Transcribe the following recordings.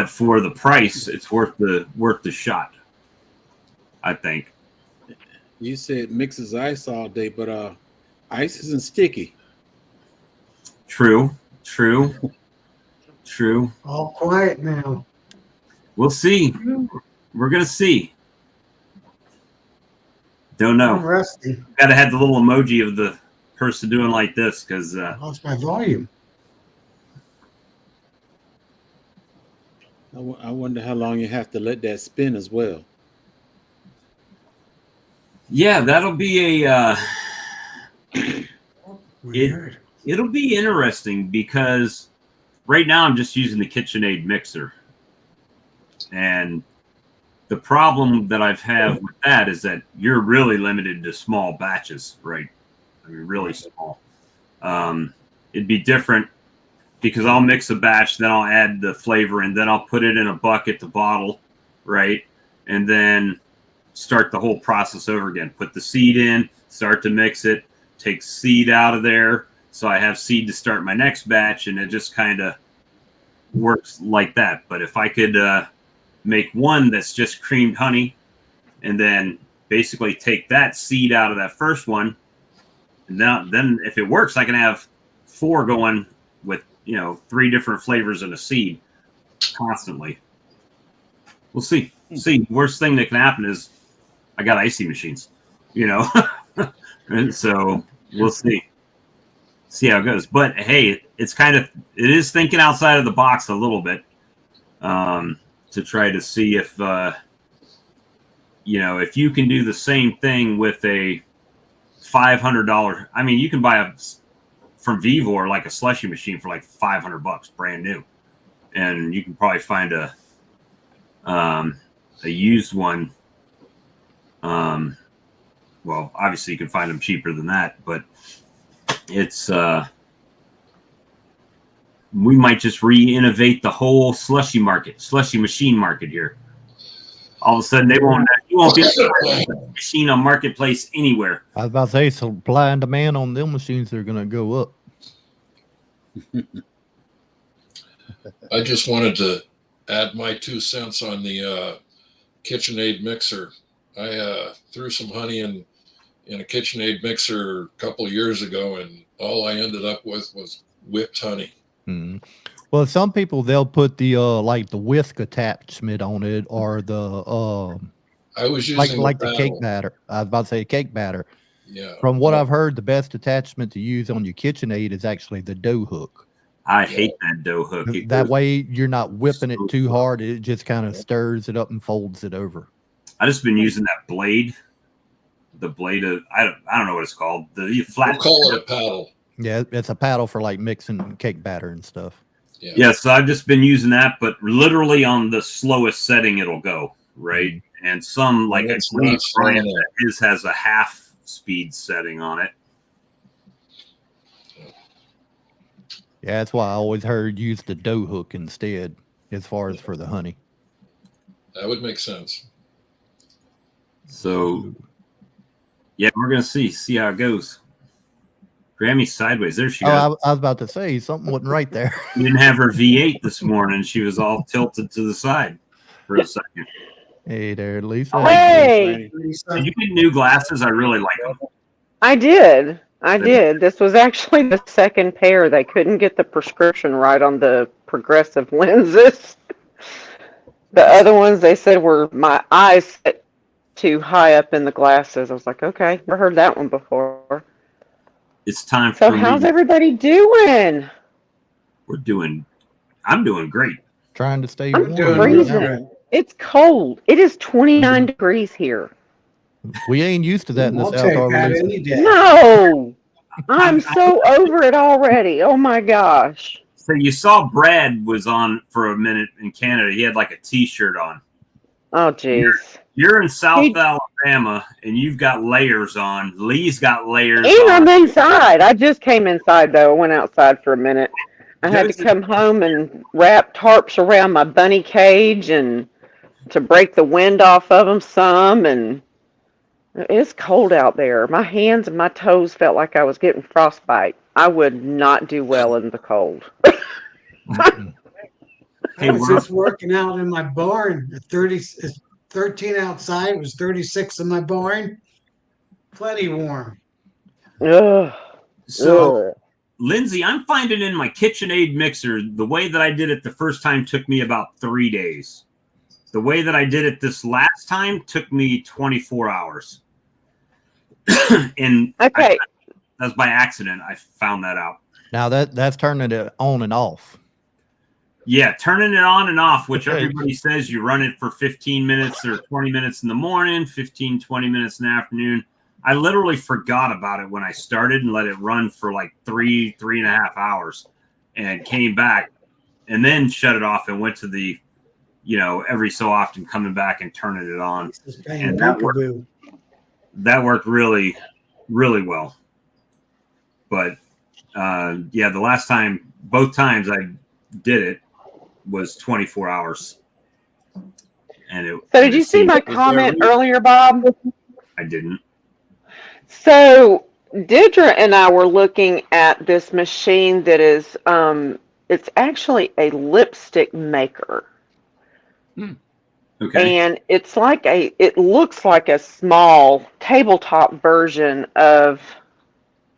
for the price, it's worth the shot, I think. You said mixes ice all day, but ice isn't sticky. True. All quiet now. We'll see. We're gonna see. Don't I'm know. rusty. Gotta have the little emoji of the person doing like this because Lost my volume. I wonder how long you have to let that spin as well. yeah, that'll be a Weird. it'll be interesting because right now I'm just using the KitchenAid mixer, and the problem that I've had with that is that you're really limited to small batches, right? I mean, really small. It'd be different because I'll mix a batch, then I'll add the flavor, and then I'll put it in a bucket to bottle, right? And then start the whole process over again. Put the seed in, start to mix it, take seed out of there, so I have seed to start my next batch, and it just kind of works like that. But if I could make one that's just creamed honey, and then basically take that seed out of that first one, and then if it works, I can have 4 going with 3 different flavors in a seed constantly. We'll see. Worst thing that can happen is I got icy machines, and so we'll see how it goes. But hey, it is thinking outside of the box a little bit to try to see if if you can do the same thing with a $500. I mean, you can buy from Vivor like a slushy machine for like $500 brand new, and you can probably find a used one. Well, obviously you can find them cheaper than that, but it's we might just re-innovate the whole slushy machine market here. All of a sudden, you won't be able to find a machine on Marketplace anywhere. I was about to say, supply and demand on them machines are going to go up. I just wanted to add my 2 cents on the KitchenAid mixer. I threw some honey in a KitchenAid mixer a couple of years ago, and all I ended up with was whipped honey. Mm. Well, some people, they'll put the like the whisk attachment on it, or the I was using like the cake batter. I was about to say cake batter. Yeah. From what I've heard, the best attachment to use on your KitchenAid is actually the dough hook. I hate that dough hook. That way you're not whipping it too hard. It just kind of stirs it up and folds it over. I just been using that blade. The blade of I don't know what it's called. The flat. We'll call it a paddle. Yeah, it's a paddle for like mixing cake batter and stuff. Yeah, so I've just been using that, but literally on the slowest setting it'll go, right? Mm-hmm. And some like a Green brand that his has a half speed setting on it. Yeah, that's why I always heard use the dough hook instead, as far as for the honey. That would make sense. So, yeah, we're gonna see how it goes. Grammy's sideways. There she goes. I was about to say something wasn't right there. You didn't have her V8 this morning. She was all tilted to the side for a second. Hey there, Lisa. Hey. Did you get new glasses? I really like them. I did. This was actually the second pair. They couldn't get the prescription right on the progressive lenses. The other ones, they said, were my eyes set too high up in the glasses. I was like, okay, never heard that one before. It's time for So how's everybody doing? I'm doing great. Trying to stay I'm warm. freezing. It's cold. It is 29 degrees here. We ain't used to that in the South. No, I'm so over it already. Oh my gosh. So you saw Brad was on for a minute in Canada. He had like a T-shirt on. Oh, geez. You're in South Alabama, and you've got layers on. Lee's got layers and on. I'm inside. I just came inside, though. I went outside for a minute. I had to come home and wrap tarps around my bunny cage and to break the wind off of them some. And it's cold out there. My hands and my toes felt like I was getting frostbite. I would not do well in the cold. Hey, I was we're just working out in my barn at 30, it's 13 outside. It was 36 in my barn. Plenty warm. Ugh. so Ugh. Lindsay, I'm finding in my KitchenAid mixer, the way that I did it the first time took me about 3 days. The way that I did it this last time took me 24 hours. And Okay. that's by accident. I found that out. Now that's turning it on and off. Yeah, turning it on and off, which Okay. everybody says you run it for 15 minutes or 20 minutes in the morning, 15, 20 minutes in the afternoon. I literally forgot about it when I started and let it run for like 3.5 hours and came back and then shut it off and went to the, every so often coming back and turning it on. This is playing And that worked, peekaboo. really, really well. But yeah, the last time, both times I did it was 24 hours. And it. So did you see seemed- my comment earlier, Bob? I didn't. So Deirdre and I were looking at this machine that is, it's actually a lipstick maker. Okay. And it looks like a small tabletop version of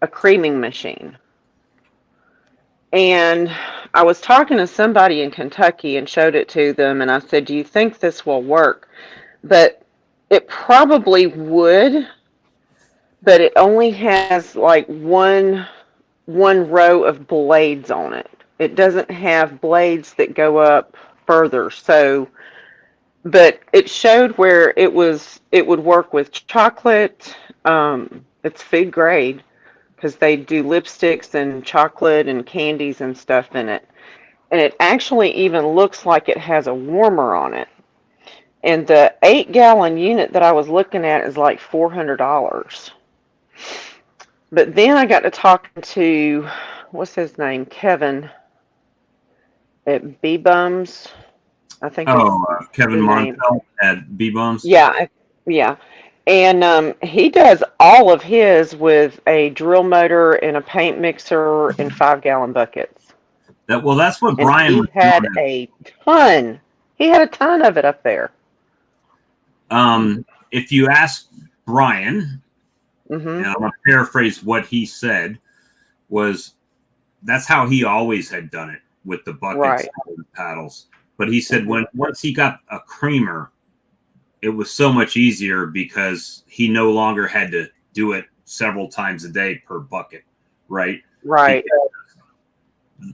a creaming machine. And I was talking to somebody in Kentucky and showed it to them, and I said, "Do you think this will work?" But it probably would, but it only has like one row of blades on it. It doesn't have blades that go up further. So, but it showed where it would work with chocolate. It's food grade because they do lipsticks and chocolate and candies and stuff in it. And it actually even looks like it has a warmer on it. And the 8-gallon unit that I was looking at is like $400. But then I got to talking to, what's his name? Kevin at B Bums. I think Kevin the name. Montel at B-Bums. Yeah, yeah. And he does all of his with a drill motor and a paint mixer and 5-gallon buckets. That's what And Brian he was had doing. a ton. He had a ton of it up there. If you ask Brian, Mm-hmm. and I'm going to paraphrase what he said, was that's how he always had done it with the buckets Right. and the paddles. But he said once he got a creamer, it was so much easier because he no longer had to do it several times a day per bucket, right? Right.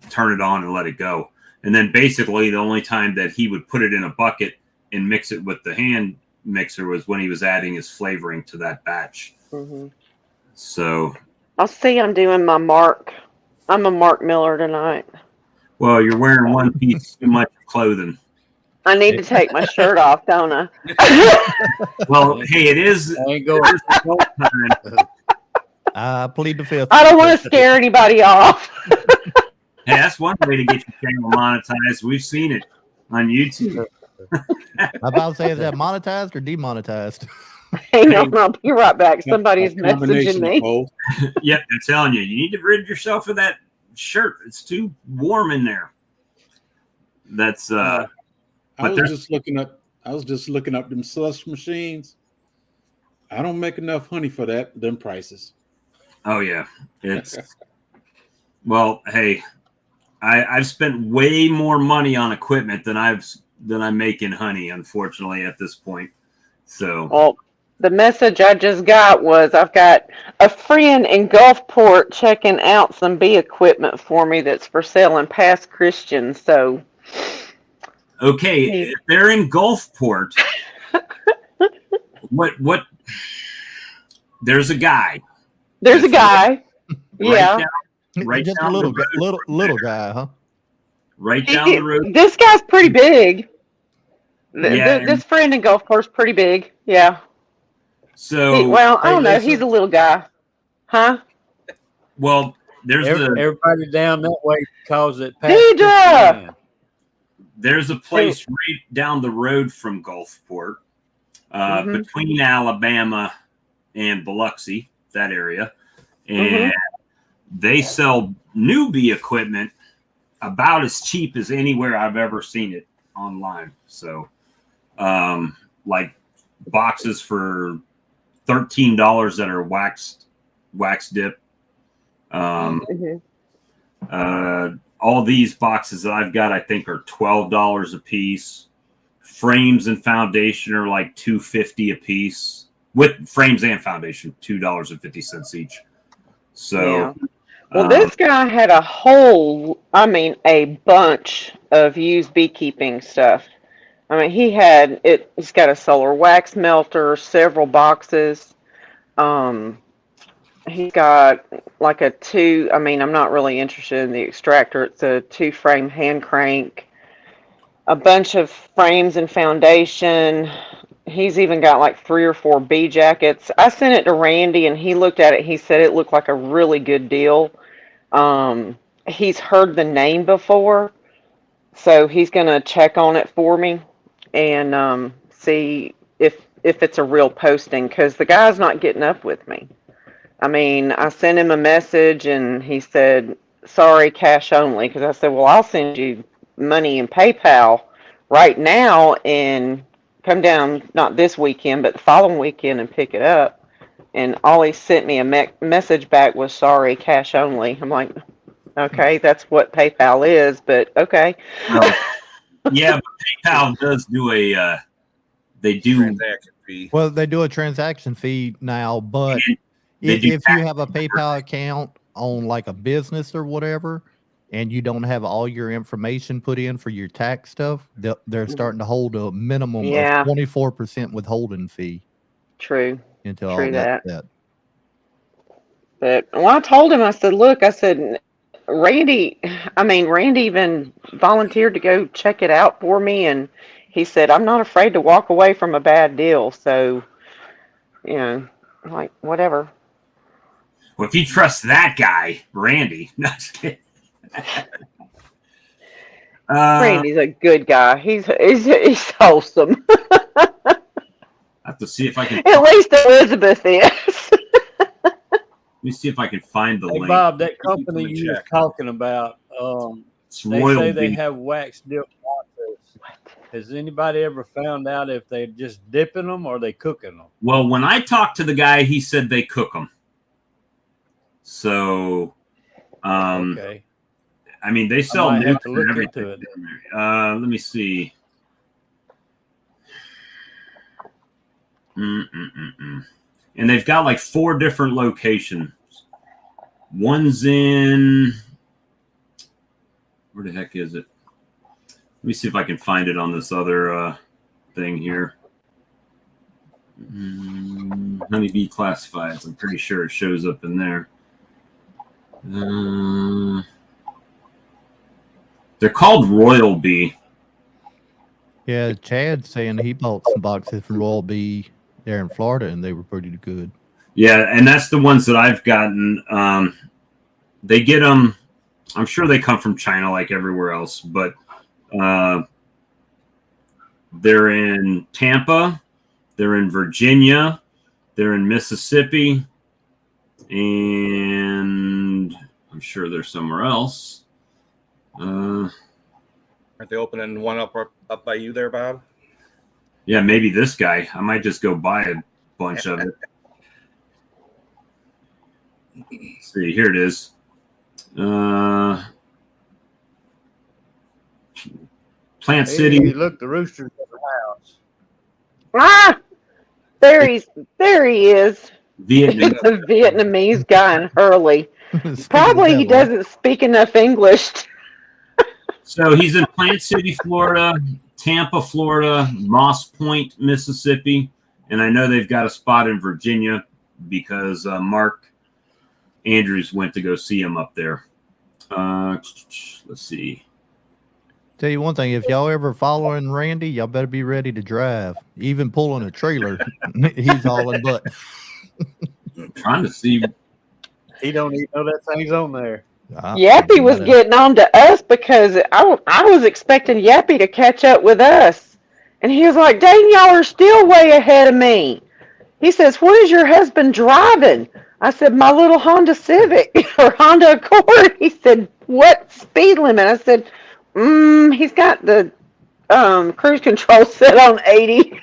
Turn it on and let it go. And then basically the only time that he would put it in a bucket and mix it with the hand mixer was when he was adding his flavoring to that batch. Mm-hmm. So I'll see. I'm doing my Mark. I'm a Mark Miller tonight. well, you're wearing one piece too much clothing. I need to take my shirt off, don't I? Well, hey, it is. I ain't going. Time. I plead the fifth. I don't want to scare anybody off. Hey, that's one way to get your channel monetized. We've seen it on YouTube. I'm about to say, is that monetized or demonetized? Hang on, I'll be right back. Somebody's A combination messaging of me. both. Yep, I'm telling you, you need to rid yourself of that shirt. It's too warm in there. That's I but was there's- just looking up them slush machines. I don't make enough honey for them prices. oh yeah, it's well. Hey, I've spent way more money on equipment than I'm making honey. Unfortunately, at this point, so Well, the message I just got was I've got a friend in Gulfport checking out some bee equipment for me that's for sale in Pass Christian. So, okay, Hey. if they're in Gulfport. What? There's a guy. there's a guy. Right Yeah. down, right Just a down little, the road. little guy, huh? Right down the road. This guy's pretty big. Yeah, This friend in Gulfport's pretty big. Yeah. So Well, I Hey, don't know. listen. He's a little guy. Huh? well, there's Everybody down that way calls it Deidre! there's a place right down the road from Gulfport, Mhm. between Alabama and Biloxi, that area, and they sell newbie equipment about as cheap as anywhere I've ever seen it online. So, like boxes for $13 that are wax dip. All these boxes that I've got, I think, are $12 a piece. Frames and foundation are like $2.50 a piece. With frames and foundation, $2.50 each. So, Yeah. Well, this guy had a bunch of used beekeeping stuff. I mean, he's got a solar wax melter, several boxes. He's got like I'm not really interested in the extractor. It's a 2-frame hand crank, a bunch of frames and foundation. He's even got like 3 or 4 bee jackets. I sent it to Randy and he looked at it. He said it looked like a really good deal. He's heard the name before, so he's gonna check on it for me and see if it's a real posting, because the guy's not getting up with me. I mean, I sent him a message and he said, sorry, cash only. Because I said, well, I'll send you money in PayPal right now and come down, not this weekend, but the following weekend and pick it up. And all he sent me a message back was, sorry, cash only. I'm like, okay, that's what PayPal is, but okay. Yeah, but PayPal does do they do transaction fee. Well, they do a transaction fee now, but if you have a PayPal account on like a business or whatever, and you don't have all your information put in for your tax stuff, they're starting to hold a minimum of 24% withholding fee. True. Until all that's set. But I told him, I said, look, Randy even volunteered to go check it out for me, and he said, I'm not afraid to walk away from a bad deal. So, like, whatever. Well, if you trust that guy, Randy. No, just kidding. Randy's a good guy. He's wholesome. I have to see if I can. At least Elizabeth is. Let me see if I can find the link. Bob, that company you was talking about, they say they have wax dip boxes. Has anybody ever found out if they're just dipping them or they cooking them? Well, when I talked to the guy, he said they cook them. So, okay. I mean, they sell have to look everything. into it. Let me see. And they've got like 4 different locations. One's in, where the heck is it? Let me see if I can find it on this other thing here. Honeybee Classifieds. I'm pretty sure it shows up in there. They're called Royal Bee. Yeah, Chad's saying he bought some boxes from Royal Bee there in Florida, and they were pretty good. Yeah, and that's the ones that I've gotten. They get them. I'm sure they come from China like everywhere else, but they're in Tampa, they're in Virginia, they're in Mississippi, and I'm sure they're somewhere else. Aren't they opening one up by you there, Bob? Yeah, maybe this guy. I might just go buy a bunch of it. Let's see, here it is. Plant City. Hey, look, the rooster's at the house. Ah, there he is. Vietnam. The Vietnamese guy in Hurley. Probably he doesn't speak enough English. So he's in Plant City, Florida, Tampa, Florida, Moss Point, Mississippi, and I know they've got a spot in Virginia because Mark Andrews went to go see him up there. Let's see. Tell you one thing, if y'all ever following Randy, y'all better be ready to drive. Even pulling a trailer, he's hauling butt. I'm trying to see. He don't even know that thing's on there. Yappy was getting on to us because I was expecting Yappy to catch up with us. And he was like, dang, y'all are still way ahead of me. He says, what is your husband driving? I said, my little Honda Civic or Honda Accord. He said, what speed limit? I said, he's got the cruise control set on 80.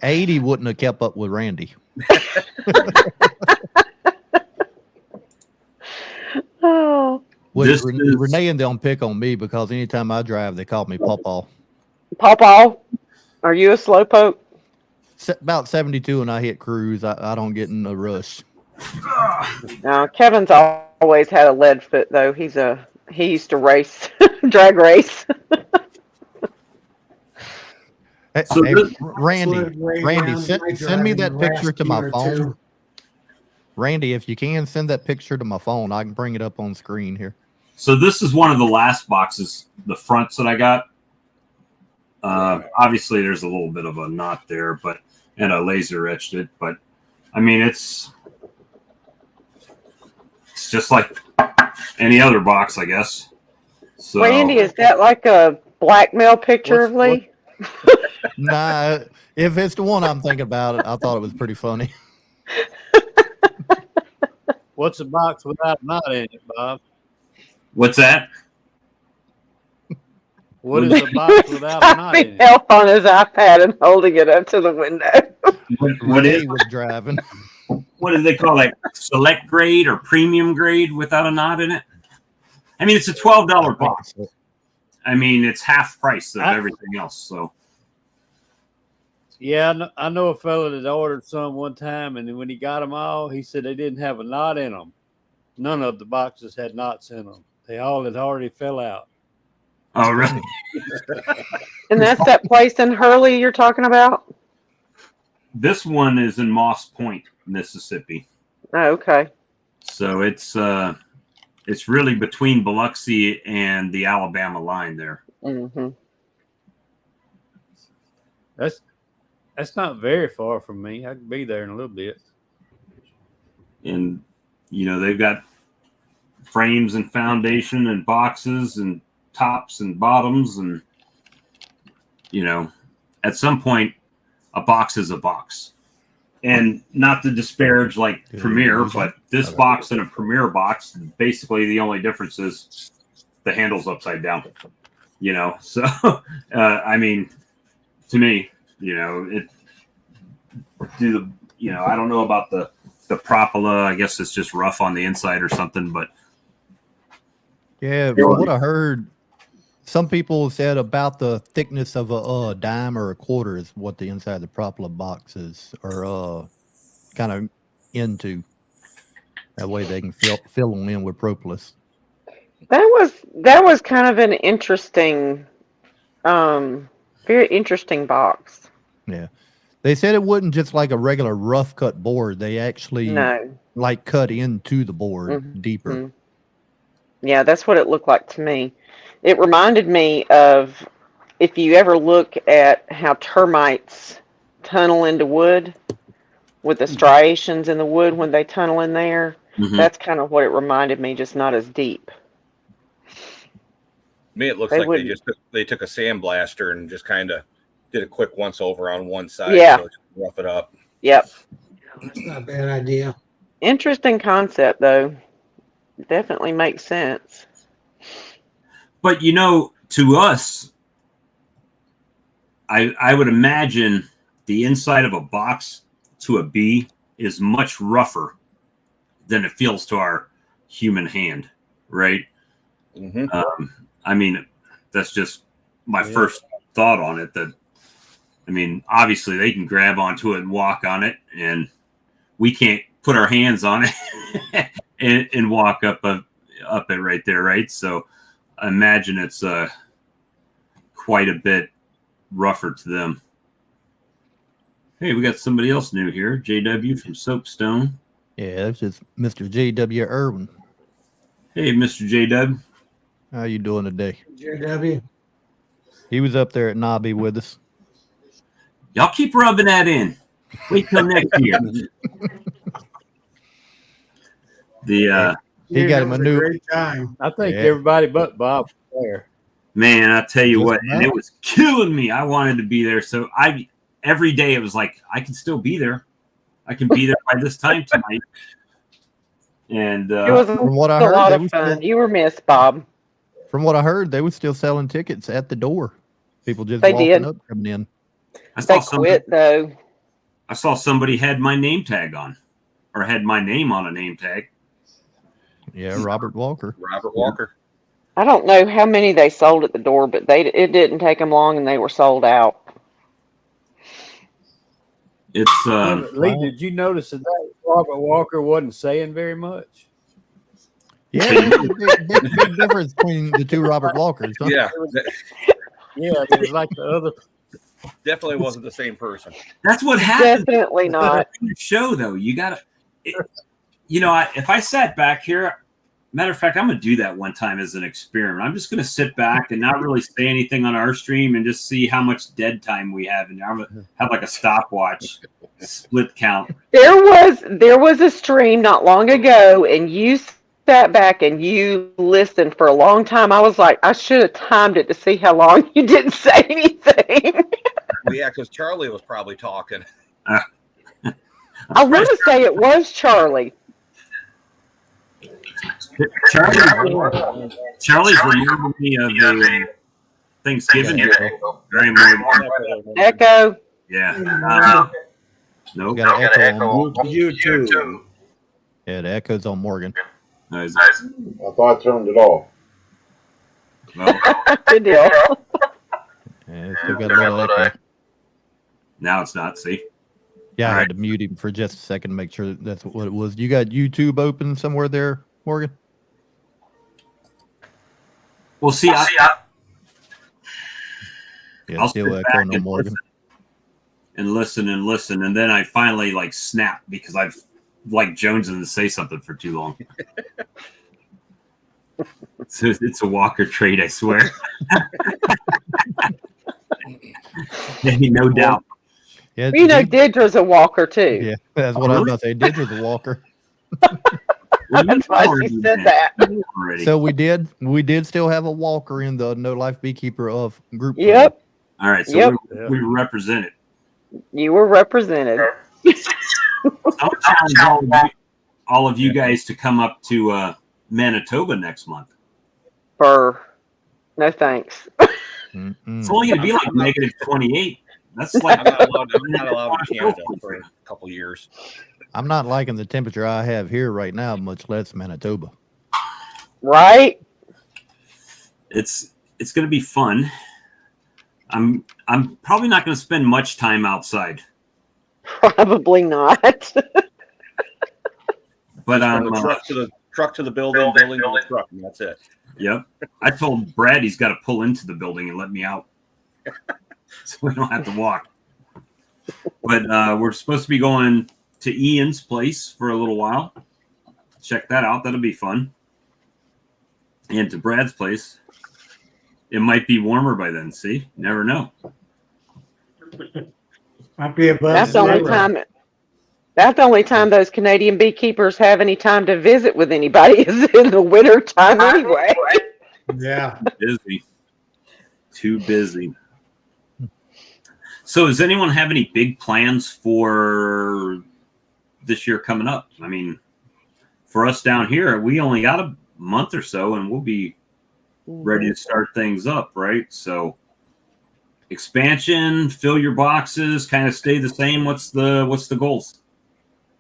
80 wouldn't have kept up with Randy. Oh, Which Renee and them pick on me because anytime I drive, they call me Pawpaw. Pawpaw, are you a slowpoke? About 72 and I hit cruise. I don't get in a rush. No, Kevin's always had a lead foot though. He used to race, drag race. Hey, Randy, send me that picture to my phone. Randy, if you can, send that picture to my phone. I can bring it up on screen here. So this is one of the last boxes, the fronts that I got. Obviously, there's a little bit of a knot there, and I laser etched it. But I mean, it's just like any other box, I guess. So, Randy, is that like a blackmail picture of Lee? Nah, if it's the one I'm thinking about, I thought it was pretty funny. What's a box without a knot in it, Bob? What's that? What is a box without a knot in it? Help on his iPad and holding it up to the window. What is was driving? What do they call it? Select grade or premium grade without a knot in it? I mean, it's a $12 box. I mean, it's half price of everything else. So, yeah, I know a fellow that ordered some one time, and when he got them all, he said they didn't have a knot in them. None of the boxes had knots in them. They all had already fell out. Oh, really? And that's that place in Hurley you're talking about? This one is in Moss Point, Mississippi. Oh, okay. So it's really between Biloxi and the Alabama line there. Mm-hmm. That's not very far from me. I could be there in a little bit. And, they've got frames and foundation and boxes and tops and bottoms. And, at some point, a box is a box. And not to disparage like Premier, but this box and a Premier box, basically the only difference is the handle's upside down. So, I mean, to me, I don't know about the Propola. I guess it's just rough on the inside or something, but yeah, from what I heard, some people said about the thickness of a dime or a quarter is what the inside of the Propola boxes are kind of into. That way they can fill them in with propolis. That was kind of an interesting, very interesting box. Yeah. They said it wasn't just like a regular rough cut board. They actually like cut into the board deeper. Mm-hmm. Yeah, that's what it looked like to me. It reminded me of if you ever look at how termites tunnel into wood with the striations in the wood when they tunnel in there. Mm-hmm. That's kind of what it reminded me, just not as deep. To me, it looks they took a sandblaster and just kind of did a quick once over on one side. Yeah. So rough it up. Yep. That's not a bad idea. Interesting concept, though. Definitely makes sense. But to us, I would imagine the inside of a box to a bee is much rougher than it feels to our human hand, right? Mm-hmm. I mean, that's just my first thought on it. Obviously they can grab onto it and walk on it, and we can't put our hands on it and walk up it right there, right? So I imagine it's quite a bit rougher to them. Hey, we got somebody else new here, JW from Soapstone. Yeah, that's just Mr. JW Irwin. Hey, Mr. JW. How you doing today? JW. He was up there at Nobby with us. Y'all keep rubbing that in. Wait till next year. He got him a new great time. I think everybody but Bob was there. Man, I tell you what, and it was killing me. I wanted to be there, so every day it was like I can still be there. I can be there by this time tonight. And It was From what I a heard, lot they of were fun. still, You were missed, Bob. from what I heard, they were still selling tickets at the door. People just They walking did. up, coming in. I saw They quit though. I saw somebody had my name tag on, or had my name on a name tag. Yeah, Robert Walker. Robert Walker. I don't know how many they sold at the door, but it didn't take them long, and they were sold out. It's Lee, did you notice that Robert Walker wasn't saying very much? Yeah, there's a big difference between the two Robert Walkers. Huh? Yeah, Yeah, it was like the other. definitely wasn't the same person. that's what happens. Definitely not. In the show, though, you gotta, if I sat back here, matter of fact, I'm gonna do that one time as an experiment. I'm just gonna sit back and not really say anything on our stream and just see how much dead time we have, and I'm gonna have like a stopwatch split count. There was a stream not long ago, and you sat back and you listened for a long time. I was like, I should have timed it to see how long you didn't say anything. Well, yeah, because Charlie was probably talking. I want to say it was Charlie. Charlie's reminding me of the Thanksgiving Day. Very much. Echo. Yeah. Nope. We got an echo on. YouTube. Yeah, the echo's on Morgan. Nice. I thought I turned it off. Well, Good deal. Yeah, it's still got a little echo. now it's not. See? Yeah, I All had to mute him for just a second to make sure that's what it was. You got YouTube open somewhere there, Morgan? Well, see, Yeah, I'll still sit echoing back on Morgan. and listen, and then I finally like snap because I've like Jones to say something for too long. It's a Walker trait, I swear. No doubt. Yeah, You know, Didra's a walker too. yeah, that's what I was about to say. Didra's a walker. That's why she said that. Already. So we did still have a walker in the No Life Beekeeper of group. Yep, All right, so Yep. we represented. you were represented. I'll challenge all of you guys to come up to Manitoba next month. No thanks. Mm-mm. It's only going to be like -28. That's like I'm not allowed in Canada for a couple years. I'm not liking the temperature I have here right now, much less Manitoba. Right? it's going to be fun. I'm probably not going to spend much time outside, Probably not. but From the truck to the building, building to the truck, and that's it. Yep. I told Brad he's got to pull into the building and let me out, so we don't have to walk. But we're supposed to be going to Ian's place for a little while. Check that out. That'll be fun. And to Brad's place. It might be warmer by then. See, never know. Might be above That's the only zero. time. That's the only time those Canadian beekeepers have any time to visit with anybody is in the winter time anyway. Yeah. Busy. Too busy. So, does anyone have any big plans for this year coming up? I mean, for us down here, we only got a month or so, and we'll be ready to start things up, right? So, expansion, fill your boxes, kind of stay the same. What's the goals?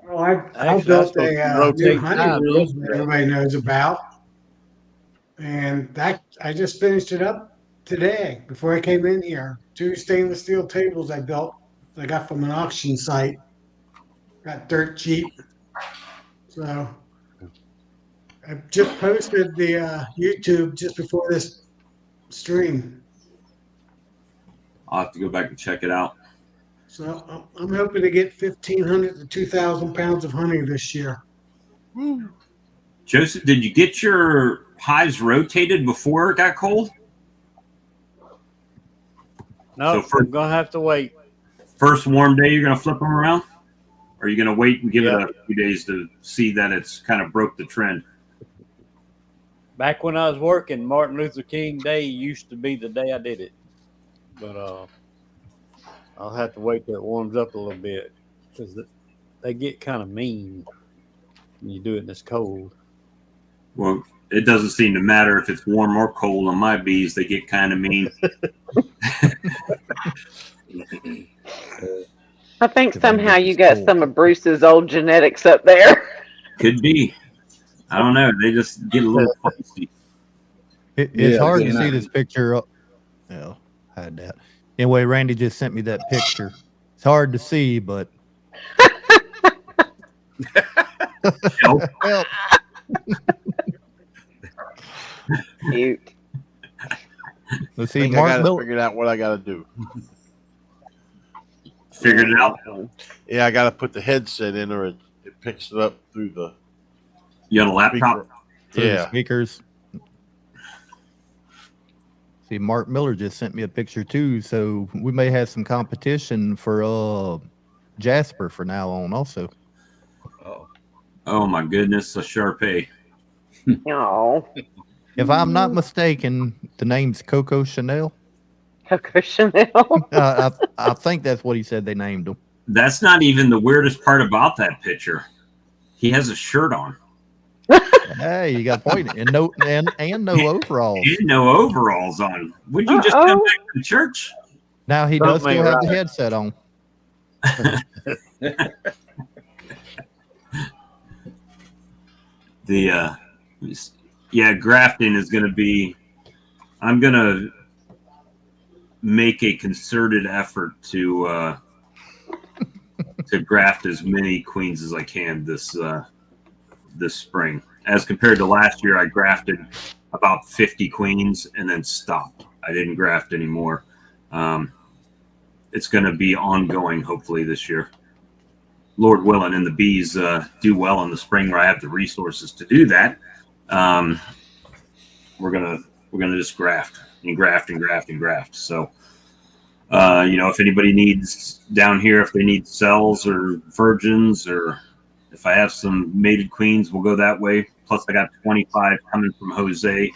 Well, I Actually, built I a suppose new rotate honey time, room yes, that Brad. everybody knows about. And that I just finished it up today before I came in here. 2 stainless steel tables I built. I got from an auction site. Got dirt cheap. So I just posted the YouTube just before this stream. I'll have to go back and check it out. So I'm hoping to get 1,500 to 2,000 pounds of honey this year. Joseph, did you get your hives rotated before it got cold? No, So I'm gonna have to wait. First warm day, you're going to flip them around? Or are you going to wait and give Yeah. it a few days to see that it's kind of broke the trend? Back when I was working, Martin Luther King Day used to be the day I did it, but I'll have to wait till it warms up a little bit because they get kind of mean when you do it in this cold. Well, it doesn't seem to matter if it's warm or cold on my bees. They get kind of mean. I think If I can somehow get you this got cold. some of Bruce's old genetics up there. Could be. I don't know. They just get a little feisty. It's Yeah, hard yeah. to see this picture. Yeah, I had that. Anyway, Randy just sent me that picture. It's hard to see, but Help. help. Cute. Let's I see, think I Mark got Miller. figured out what I got to do. Figured it out. Yeah, I got to put the headset in, or it picks it up through the You on a laptop? speaker. Through the Yeah, speakers. See, Mark Miller just sent me a picture too, so we may have some competition for Jasper for now on also. Oh, Oh my goodness, a Sharpay. Oh, If I'm not mistaken, the name's Coco Chanel. Coco Chanel. I think that's what he said they named him. That's not even the weirdest part about that picture. He has a shirt on. Hey, you got a point. And no overalls. And no overalls on. Would you just come Uh-oh. back to church? Now he does Something still ain't have the right. headset on. Grafting is going to be. I'm going to make a concerted effort to graft as many queens as I can this spring. As compared to last year, I grafted about 50 queens and then stopped. I didn't graft anymore. It's going to be ongoing, hopefully, this year. Lord willing, and the bees do well in the spring where I have the resources to do that. We're gonna just graft and graft and graft and graft. So, if anybody needs down here, if they need cells or virgins, or if I have some mated queens, we'll go that way. Plus, I got 25 coming from Jose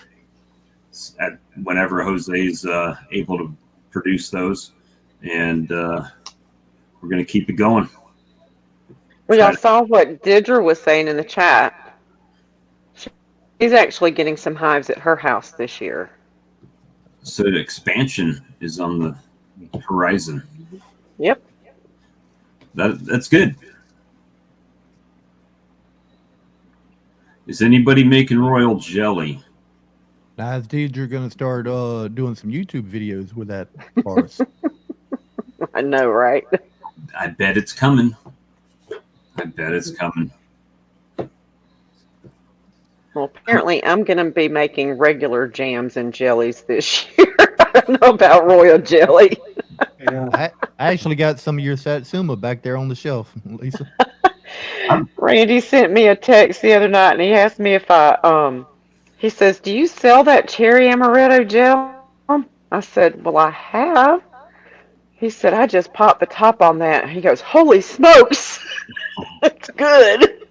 at whenever Jose's able to produce those, and we're gonna keep it going. Well, y'all saw what Deirdre was saying in the chat. She's actually getting some hives at her house this year. So the expansion is on the horizon. Yep. That's good. Is anybody making royal jelly? Now, is Deidre going to start doing some YouTube videos with that for us? I know, right? I bet it's coming. I bet it's coming. Well, apparently I'm going to be making regular jams and jellies this year. I don't know about royal jelly. Yeah. I actually got some of your Satsuma back there on the shelf, Lisa. Randy sent me a text the other night and he asked me if he says, "Do you sell that cherry amaretto gel?" I said, "Well, I have." He said, "I just popped the top on that." He goes, "Holy smokes." It's good.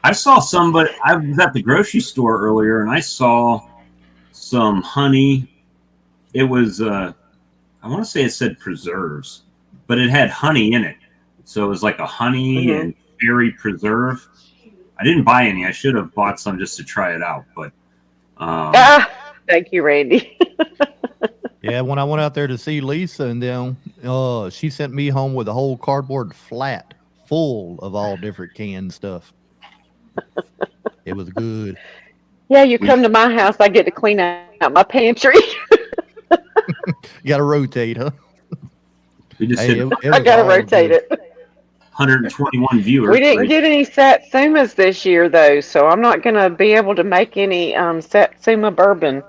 I saw somebody. I was at the grocery store earlier, and I saw some honey. It was, I want to say it said preserves, but it had honey in it. So it was like a honey and berry preserve. I didn't buy any. I should have bought some just to try it out. But thank you, Randy. Yeah, when I went out there to see Lisa, and then she sent me home with a whole cardboard flat full of all different canned stuff. It was good. Yeah, you come to my house, I get to clean out my pantry. You got to rotate, huh? we just Hey, hit I gotta rotate it. 121 viewers. We didn't get any Satsumas this year, though, so I'm not gonna be able to make any Satsuma bourbon.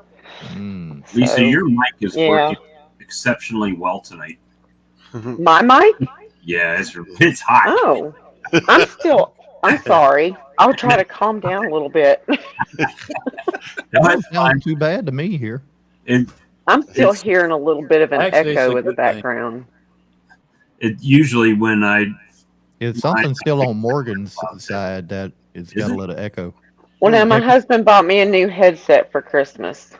Lisa, So, your mic is yeah. working exceptionally well tonight. My mic? Yeah, it's hot. Oh, I'm sorry. I'll try to calm down a little bit. It don't sound too bad to me here. I'm still hearing a little bit of an Actually, it's echo a in the good thing. background. It usually when It's something still on Morgan's side that it's got a little echo. Well, now my husband bought me a new headset for Christmas.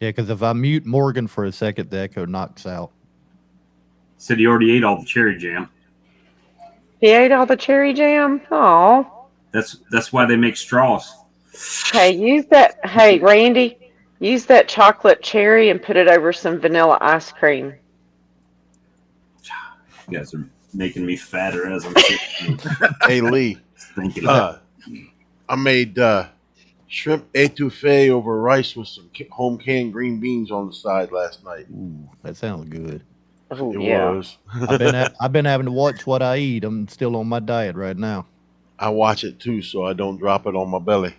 Yeah, because if I mute Morgan for a second, the echo knocks out. said he already ate all the cherry jam. He ate all the cherry jam. Oh. That's why they make straws. Hey, Hey, Randy, use that chocolate cherry and put it over some vanilla ice cream. You guys are making me fatter as I'm sitting. Hey Lee, Thinking I made shrimp etouffee over rice with some home canned green beans on the side last night. Ooh, that sounds good. Oh, It yeah. was. I've been having to watch what I eat. I'm still on my diet right now. I watch it too, so I don't drop it on my belly.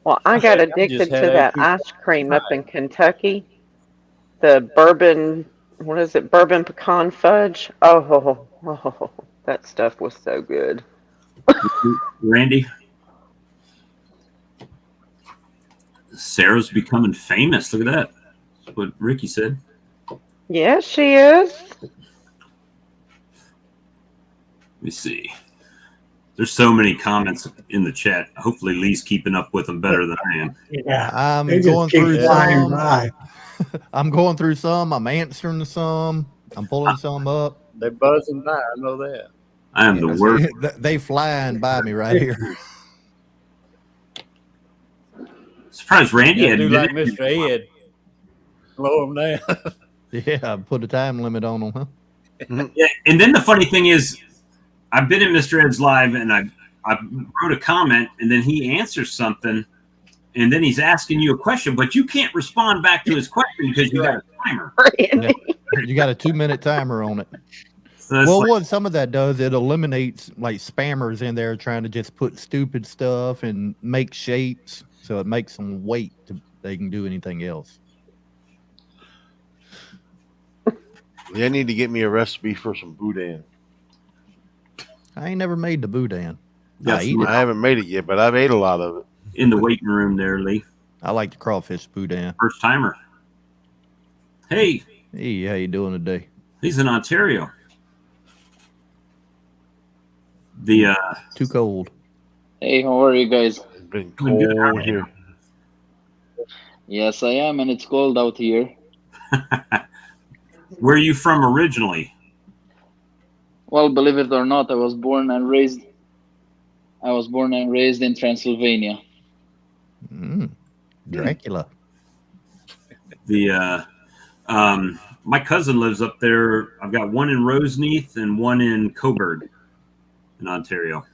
Well, I got I just addicted had to that A2 ice cream up in Kentucky. The bourbon, what is it? Bourbon pecan fudge. Oh, that stuff was so good. Randy, Sarah's becoming famous. Look at that. That's what Ricky said. Yes, she is. Let me see. There's so many comments in the chat. Hopefully Lee's keeping up with them better than I am. Yeah. I'm They just going keep through flying some. by. I'm going through some. I'm answering some. I'm pulling some up. They're buzzing by. I know that. I am the Yes, worst. they flying by me right here. Surprised Randy Yeah, hadn't do did like it. Mr. Ed. Slow them down. Yeah, put a time limit on them, huh? Yeah, and then the funny thing is, I've been in Mr. Ed's live and I wrote a comment and then he answers something and then he's asking you a question, but you can't respond back to his question because you got a timer. Yeah. You got a 2-minute timer on it. So Well, like, what some of that does, it eliminates like spammers in there trying to just put stupid stuff and make shapes, so it makes them wait to they can do anything else. They need to get me a recipe for some boudin. I ain't never made the boudin. got I eat some it. I haven't made it yet, but I've ate a lot of it. in the waiting room there, Lee. I like the crawfish boudin. First timer. Hey, Hey, how you doing today? he's in Ontario. The Too cold. Hey, how are you guys? It's been Doing good. cold here. Yes, I am, and it's cold out here. where are you from originally? Well, believe it or not, I was born and raised in Transylvania. Dracula. The my cousin lives up there. I've got one in Roseneath and one in Coburg in Ontario.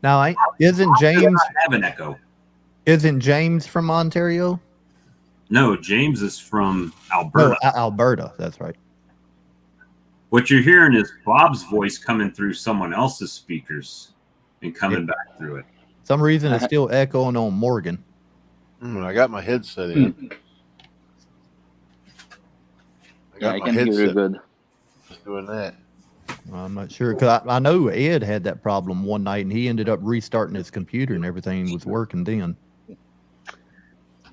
Now, isn't James I have an echo. Isn't James from Ontario? No, James is from Alberta. No, Alberta. That's right. What you're hearing is Bob's voice coming through someone else's speakers and coming back through it. Some reason it's still echoing on Morgan. I got my headset in. I can hear you good. Just doing that. I'm not sure because I know Ed had that problem one night and he ended up restarting his computer and everything was working then.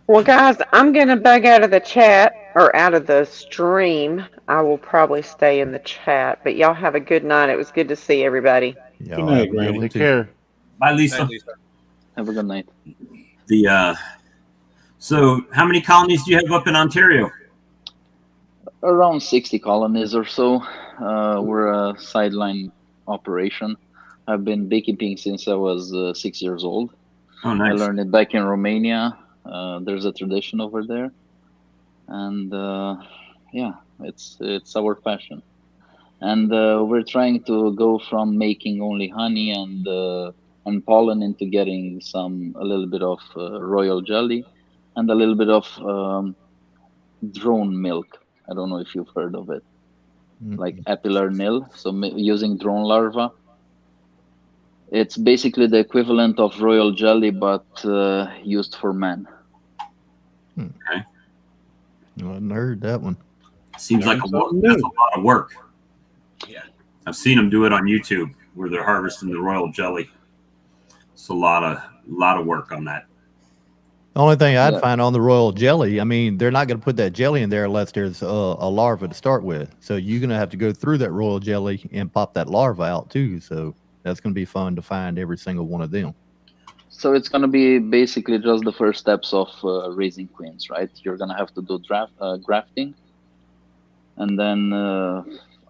Well, guys, I'm going to bug out of the chat or out of the stream. I will probably stay in the chat, but y'all have a good night. It was good to see everybody. Yeah, Good night, Randy. Take care. Bye, Lisa. Have a good night. So how many colonies do you have up in Ontario? Around 60 colonies or so. We're a sideline operation. I've been beekeeping since I was 6 years old. Oh, nice. I learned it back in Romania. There's a tradition over there, and yeah, it's our passion. And we're trying to go from making only honey and pollen into getting a little bit of royal jelly and a little bit of drone milk. I don't know if you've heard of it, like appelar nil. So using drone larvae. It's basically the equivalent of royal jelly, but used for man. Okay. I hadn't heard that one. Seems like that's a lot of work. Yeah. I've seen them do it on YouTube where they're harvesting the royal jelly. It's a lot of work on that. The only thing I'd find on the royal jelly, I mean, they're not going to put that jelly in there unless there's a larva to start with. So you're going to have to go through that royal jelly and pop that larva out too. So that's going to be fun to find every single one of them. So it's going to be basically just the first steps of raising queens, right? You're going to have to do grafting. and then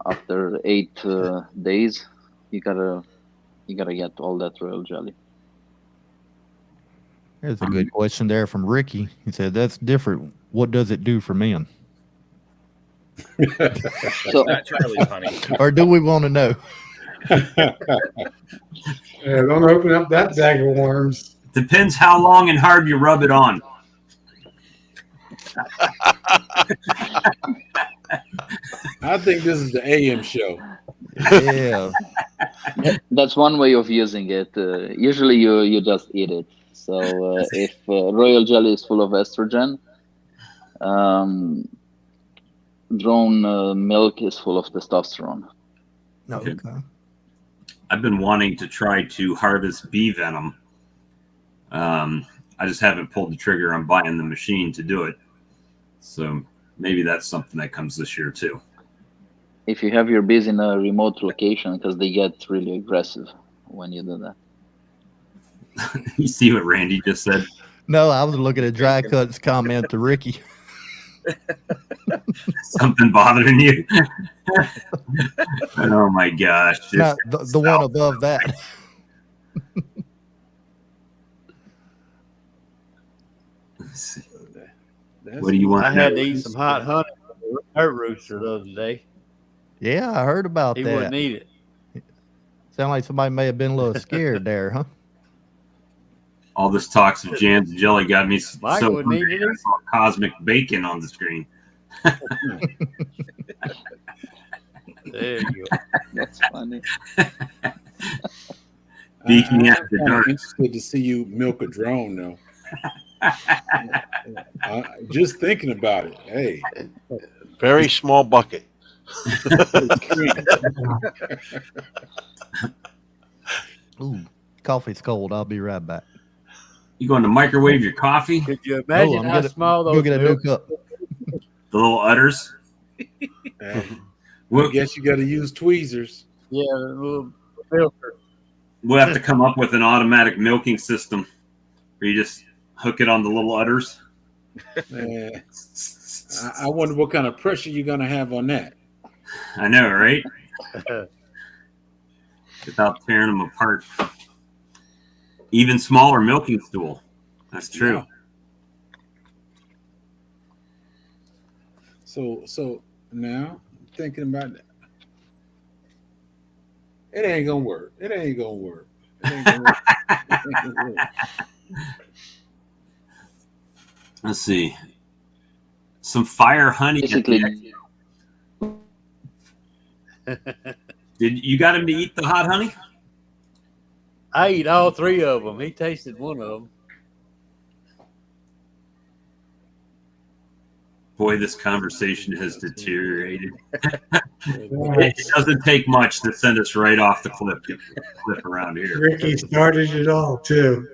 after 8 days, you gotta get all that royal jelly. There's a good question there from Ricky. He said, "That's different. What does it do for men?" So, Not Charlie's honey. Or do we want to know? Don't open up that bag of worms. Depends how long and hard you rub it on. I think this is the AM show. Yeah. that's one way of using it. Usually, you just eat it. So if royal jelly is full of estrogen, drone milk is full of testosterone. Okay. I've been wanting to try to harvest bee venom. I just haven't pulled the trigger on buying the machine to do it. So maybe that's something that comes this year too. If you have your bees in a remote location, because they get really aggressive when you do that. You see what Randy just said? No, I was looking at Dry Cut's comment to Ricky. Something bothering you? Oh my gosh. Not the one above that. What do you want? I had to eat some hot honey from a dirt rooster the other day. Yeah, I heard about He that. wouldn't eat it. Sound like somebody may have been a little scared there, huh? All this talks of jams and jelly got me Mike so wouldn't eat hungry. it. I saw cosmic bacon on the screen. There you go. That's funny. Beaking I'm after kinda dark. interested to see you milk a drone, though. Just thinking about it. Hey, Very small bucket. Ooh, coffee's cold. I'll be right back. You going to microwave your coffee? Could you imagine I'm how gonna small go those get a new milk? cup. The little udders? I We'll, guess you got to use tweezers. Yeah, the little filter. we'll have to come up with an automatic milking system where you just hook it on the little udders. I wonder what kind of pressure you're going to have on that. I know, right? Without tearing them apart. Even smaller milking stool. That's true. Yeah. So now thinking about that. It ain't gonna work. It ain't gonna work. It ain't gonna work. It ain't gonna work. Let's see. Some fire honey. Basically, Did you got him to eat the hot honey? I eat all three of them. He tasted one of them. Boy, this conversation has deteriorated. It doesn't take much to send us right off the cliff around here. Ricky started it all too.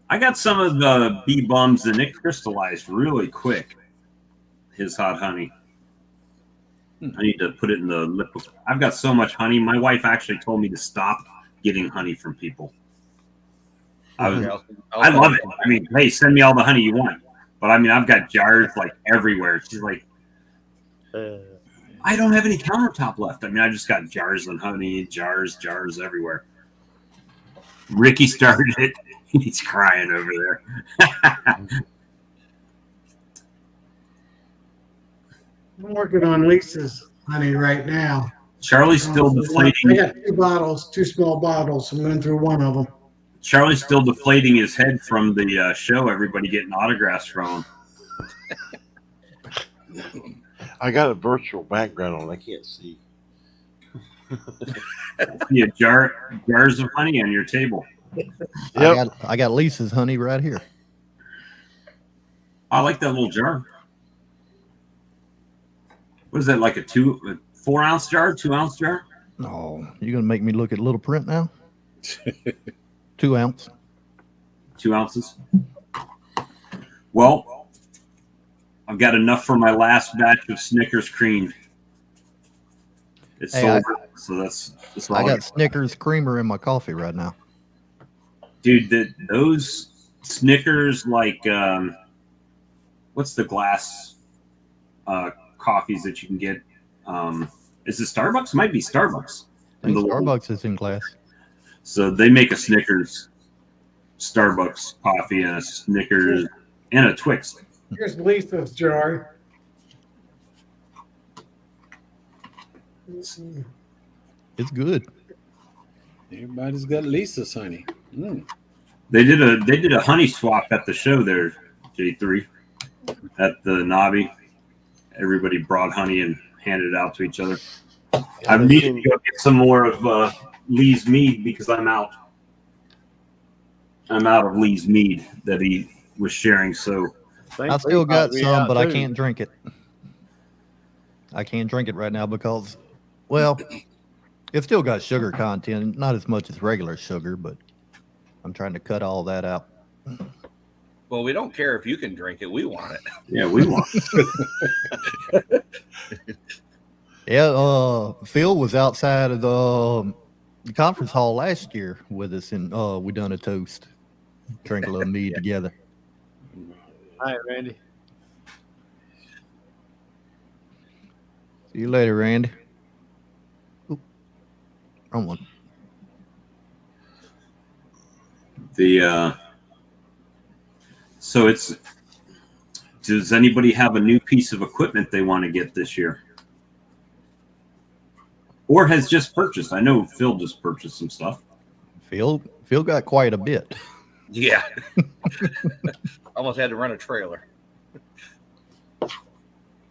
I got some of the bee bums and it crystallized really quick. His hot honey. I need to put it in the lip. I've got so much honey. My wife actually told me to stop getting honey from people. I love it. I mean, hey, send me all the honey you want. But I mean, I've got jars like everywhere. She's like, I don't have any countertop left. I mean, I just got jars of honey, jars everywhere. Ricky started it. He's crying over there. I'm working on Lisa's honey right now. Charlie's still deflating. I got 2 bottles, 2 small bottles. I'm going through one of them. Charlie's still deflating his head from the show. Everybody getting autographs from him. I got a virtual background on. I can't see. Yeah, jars of honey on your table. Yep. I got Lisa's honey right here. I like that little jar. What is that, like a 4-ounce jar, 2-ounce jar? Oh, you're gonna make me look at little print now? 2 ounce. 2 ounces. Well, I've got enough for my last batch of Snickers cream. It's sold, so that's all I got Snickers creamer in my coffee right now. Dude, those Snickers, like what's the glass coffees that you can get? Is it Starbucks? It might be Starbucks. I think Starbucks is in glass. So they make a Snickers, Starbucks coffee, and a Snickers, and a Twix. Here's Lisa's jar. It's good. Everybody's got Lisa's honey. They did a honey swap at the show there, J3, at the Nobby. Everybody brought honey and handed it out to each other. I've needed to go get some more of Lee's mead because I'm out. I'm out of Lee's mead that he was sharing. So I still got some, but I can't drink it. I can't drink it right now because, well, it's still got sugar content, not as much as regular sugar, but I'm trying to cut all that out. Well, we don't care if you can drink it. We want it. Yeah, we want it. Yeah, Phil was outside of the conference hall last year with us, and we done a toast, drank a little mead together. All right, Randy. See you later, Randy. Oop, wrong one. So it's, does anybody have a new piece of equipment they want to get this year? Or has just purchased? I know Phil just purchased some stuff. Phil got quite a bit. Yeah. Almost had to run a trailer.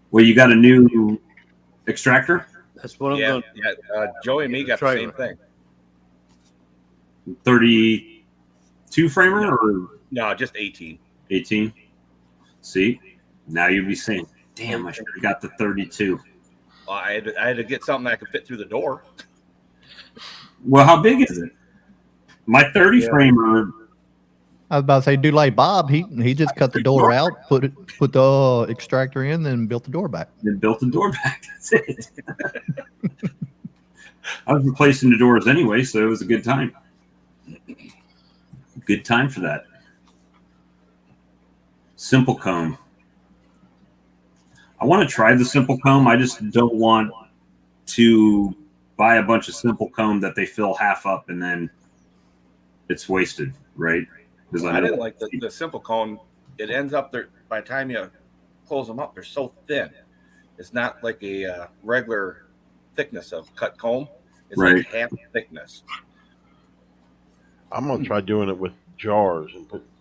Well, you got a new extractor? That's what I'm going to. Yeah, Joey and me got the same thing. 32 framer or? No, just 18. 18. See, now you'd be saying, damn, I should have got the 32. Well, I had to get something that could fit through the door. Well, how big is it? My 30 framer. I was about to say, do like Bob. He just cut the door out, put the extractor in, then built the door back. Then built the door back. That's it. I was replacing the doors anyway, so it was a good time. Good time for that. Simple comb. I want to try the simple comb. I just don't want to buy a bunch of simple comb that they fill half up and then it's wasted, right? Because I didn't like the simple comb. It ends up there by the time you close them up, they're so thin. It's not like a regular thickness of cut comb. It's like half thickness. I'm gonna try doing it with jars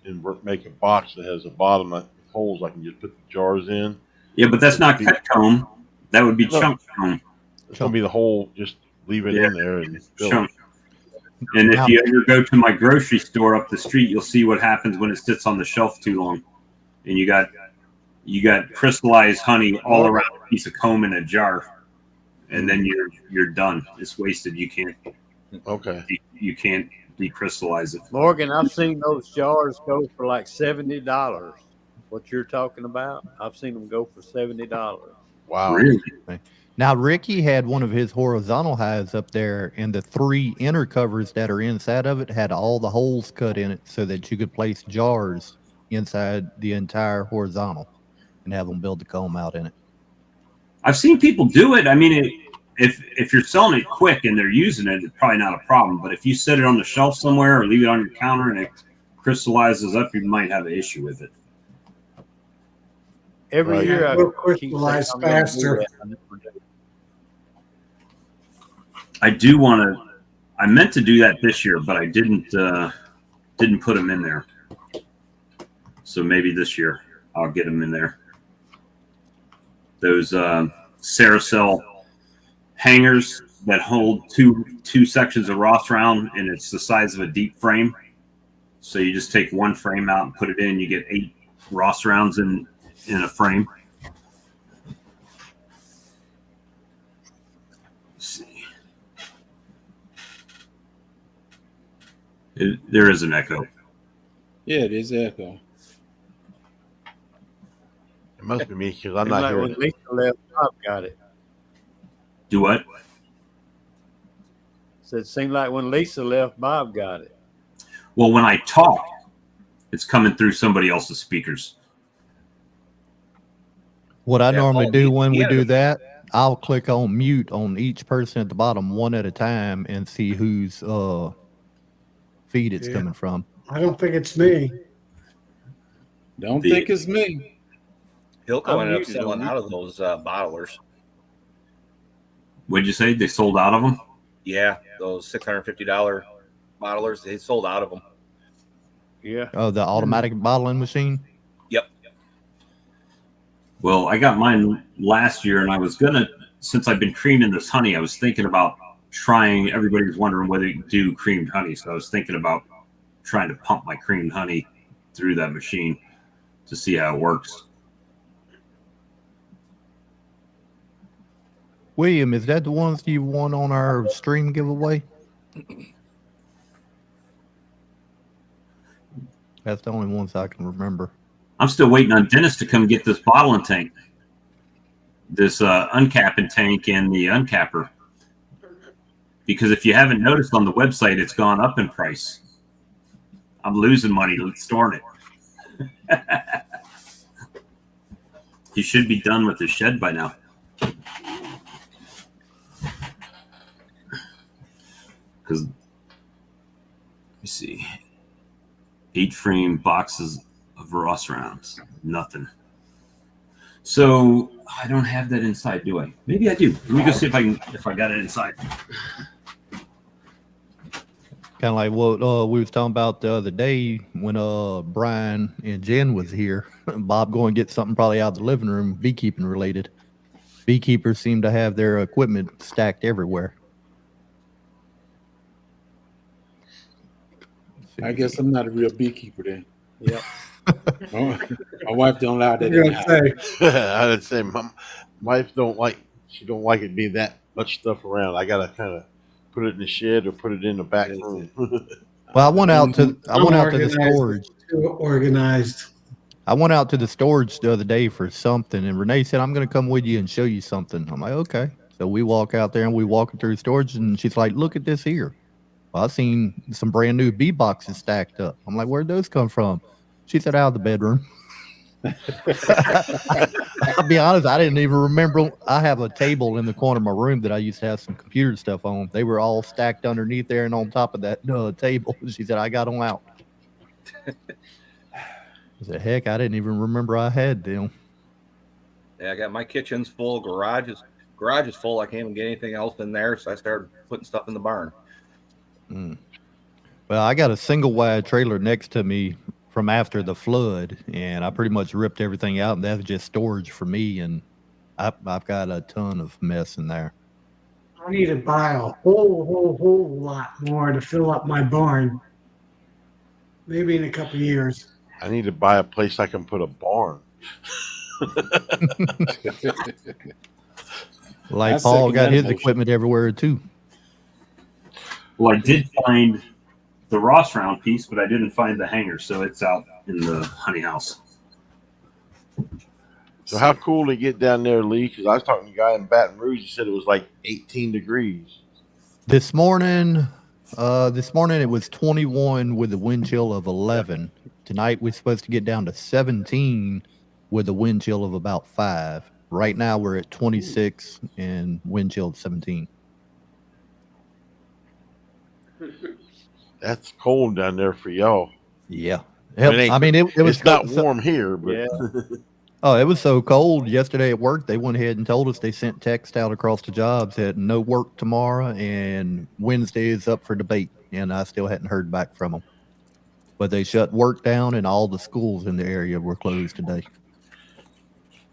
and make a box that has a bottom with holes. I can just put the jars in. Yeah, but that's not cut comb. That would be chunk comb. It's gonna be the whole. Just leave it in there and chunk. And if you ever go to my grocery store up the street, you'll see what happens when it sits on the shelf too long, and you got crystallized honey all around a piece of comb in a jar, and then you're done. It's wasted. You can't. Okay. You can't decrystallize it. Morgan, I've seen those jars go for like $70. What you're talking about, I've seen them go for $70. Wow. Really? Now, Ricky had one of his horizontal hives up there, and the 3 inner covers that are inside of it had all the holes cut in it so that you could place jars inside the entire horizontal and have them build the comb out in it. I've seen people do it. I mean, if you're selling it quick and they're using it, it's probably not a problem. But if you set it on the shelf somewhere or leave it on your counter and it crystallizes up, you might have an issue with it. Every year I crystallize faster. I do want to. I meant to do that this year, but I didn't put them in there. So maybe this year I'll get them in there. Those Saracel hangers that hold two sections of Ross round, and it's the size of a deep frame. So you just take one frame out and put it in. You get 8 Ross rounds in a frame. Let's see. There is an echo. Yeah, it is echo. It must be me because I'm not hearing it. Left, Bob got it. Do what? So it seemed like when Lisa left, Bob got it. Well, when I talk, it's coming through somebody else's speakers. What I Yeah, normally Paul, do when he we had do a- that, I'll click on mute on each person at the bottom one at a time and see whose feed it's Yeah. coming from. I don't think it's me. Don't think it's me. Hilco I'm ended up muted on selling you. out of those bottlers. What'd you say? They sold out of them? Yeah, those $650 bottlers, they sold out of them. Yeah. Oh, the automatic bottling machine? Yep. Well, I got mine last year, and I was gonna, since I've been creaming this honey, I was thinking about trying. Everybody was wondering whether you do creamed honey, so I was thinking about trying to pump my creamed honey through that machine to see how it works. William, is that the ones you won on our stream giveaway? That's the only ones I can remember. I'm still waiting on Dennis to come get this bottling tank, this uncapping tank and the uncapper. Because if you haven't noticed on the website, it's gone up in price. I'm losing money storing it. He should be done with his shed by now. Because, let me see, 8 frame boxes of Ross rounds, nothing. So I don't have that inside, do I? Maybe I do. Let me go see if I got it inside. Kind of like what we was talking about the other day when Brian and Jen was here. Bob going to get something probably out of the living room, beekeeping related. Beekeepers seem to have their equipment stacked everywhere. I guess I'm not a real beekeeper then. Yep. My wife don't allow that. You're In the gonna house. say, I would say my wife don't like it being that much stuff around. I gotta kind of put it in the shed or put it in the back room. Well, I went out to the organized, storage. too organized. I went out to the storage the other day for something, and Renee said, "I'm going to come with you and show you something." I'm like, "Okay." So we walk out there and we walking through storage, and she's like, "Look at this here." Well, I've seen some brand new bee boxes stacked up. I'm like, "Where'd those come from?" She said, "Out of the bedroom." I'll be honest, I didn't even remember. I have a table in the corner of my room that I used to have some computer stuff on. They were all stacked underneath there and on top of that table. She said, "I got them out." I said, "Heck, I didn't even remember I had them." Yeah, I got my kitchen's full, garage is full. I can't even get anything else in there, so I started putting stuff in the barn. Well, I got a single wide trailer next to me from after the flood, and I pretty much ripped everything out, and that's just storage for me, and I've got a ton of mess in there. I need to buy a whole lot more to fill up my barn. Maybe in a couple of years. I need to buy a place I can put a barn. Like I Paul second got that his motion. equipment everywhere too. Well, I did find the Ross round piece, but I didn't find the hanger, so it's out in the honey house. So how cool to get down there, Lee? Because I was talking to a guy in Baton Rouge. He said it was like 18 degrees. This morning it was 21 with a wind chill of 11. Tonight we're supposed to get down to 17 with a wind chill of about 5. Right now we're at 26 and wind chill of 17. That's cold down there for y'all. Yeah. I mean, it was it's not warm here, but Yeah. Oh, it was so cold yesterday at work. They went ahead and told us they sent text out across the job, said no work tomorrow and Wednesday is up for debate. And I still hadn't heard back from them. But they shut work down and all the schools in the area were closed today.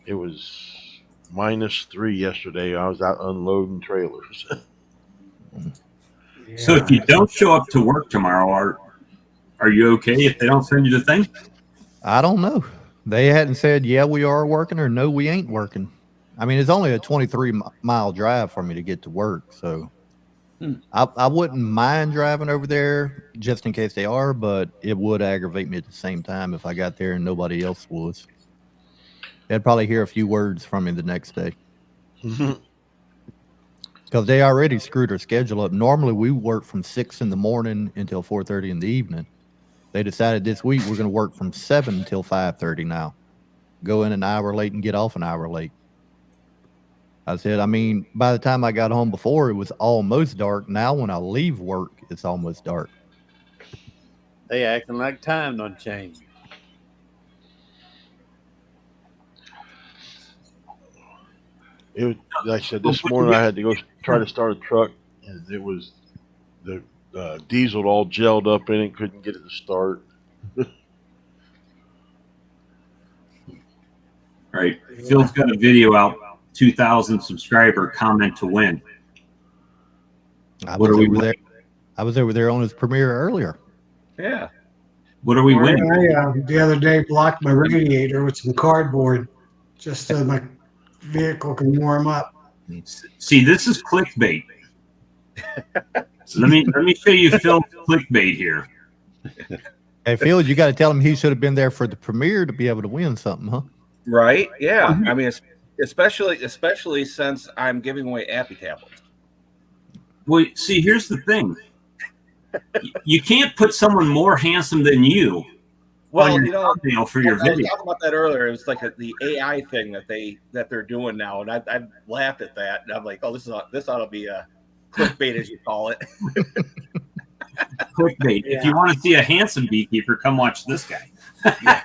it was -3 yesterday. I was out unloading trailers. So if you don't show up to work tomorrow, are you okay if they don't send you the thing? I don't know. They hadn't said, yeah, we are working or no, we ain't working. I mean, it's only a 23-mile drive for me to get to work. So I wouldn't mind driving over there just in case they are, but it would aggravate me at the same time if I got there and nobody else was. They'd probably hear a few words from me the next day. Because they already screwed our schedule up. Normally, we work from 6 in the morning until 4:30 in the evening. They decided this week we're going to work from 7 until 5:30 now. Go in an hour late and get off an hour late. I said, I mean, by the time I got home before, it was almost dark. Now when I leave work, it's almost dark. They acting like time done changed. It was, like I said, this morning I had to go try to start a truck, and it was the diesel all gelled up in it, couldn't get it to start. All right. Phil's got a video out, 2,000 subscriber comment to win. I was over there. I was over there on his premiere earlier. Yeah. What are we winning? I the other day blocked my radiator with some cardboard just so my vehicle can warm up. See, this is clickbait. So let me show you Phil's clickbait here. Hey, Phil, you got to tell him he should have been there for the premiere to be able to win something, huh? Right? Yeah. I mean, especially since I'm giving away Appy tablets. Well, see, here's the thing. You can't put someone more handsome than you Well, on your thumbnail for your I was video. talking about that earlier. It was like the AI thing that they're doing now, and I laughed at that. And I'm like, oh, this ought to be a clickbait, as you call it. Clickbait. Yeah. If you want to see a handsome beekeeper, come watch this guy. Yeah.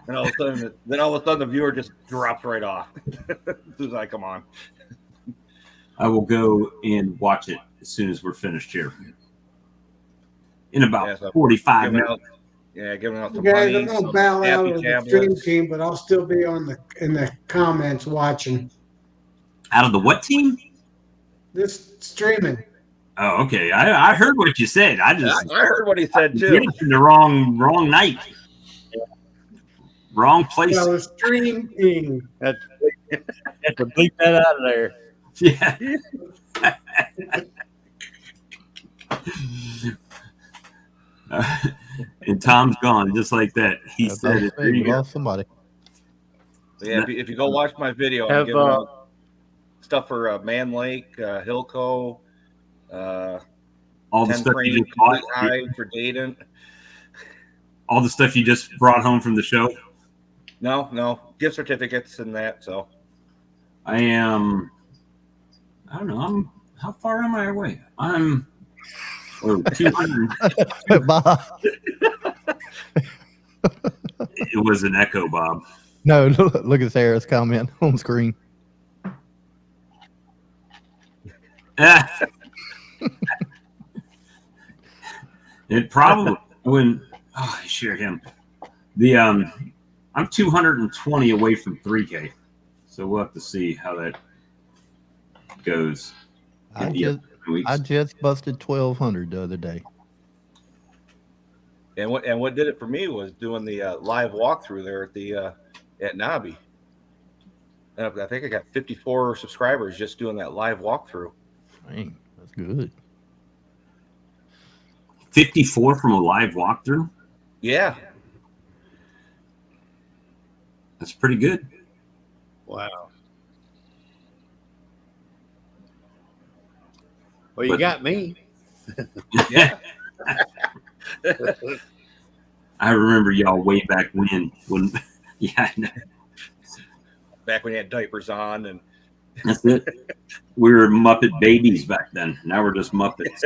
And all of a sudden, the viewer just drops right off as soon as I come on. I will go and watch it as soon as we're finished here. In about 45 minutes. Giving out You some guys, money, I'm gonna some bow out Appy of the stream tablets. team, but I'll still be in the comments watching Out of the what team? this streaming. Oh, okay. I heard what you said. I heard what he said too. You're in the wrong night. Wrong place. I was streaming. Have to bleep that out of there. Yeah. And Tom's gone just like that. He said it. There you go. Lost somebody. Yeah, if you go watch my video, I'm Have, giving out stuff for Man Lake, Hillco, All the 10 stuff crane you just bought. Hive for Dayton. All the stuff you just brought home from the show. No, gift certificates and that. So I don't know. How far am I away? I'm 200. It was an echo, Bob. No, look at Sarah's comment on screen. It probably I share him. I'm 220 away from 3K, so we'll have to see how that goes. I just busted 1,200 the other day. and what did it for me was doing the live walkthrough there at Nabi. I think I got 54 subscribers just doing that live walkthrough. Dang, that's good. 54 from a live walkthrough? Yeah. That's pretty good. Wow. Well, you got me. Yeah. I remember y'all way back when yeah, I know. Back when you had diapers on and That's it. We were Muppet babies back then. Now we're just Muppets.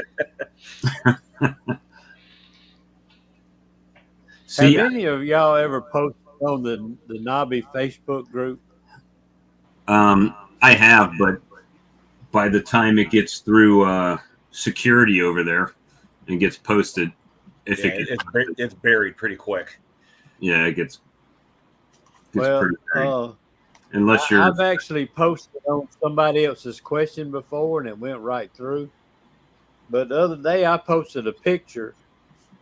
See, Have any of y'all ever posted on the Nabi Facebook group? I have, but by the time it gets through security over there and gets posted, it's buried pretty quick. Yeah, it gets Well, pretty buried. Unless you're, I've actually posted on somebody else's question before and it went right through. But the other day I posted a picture.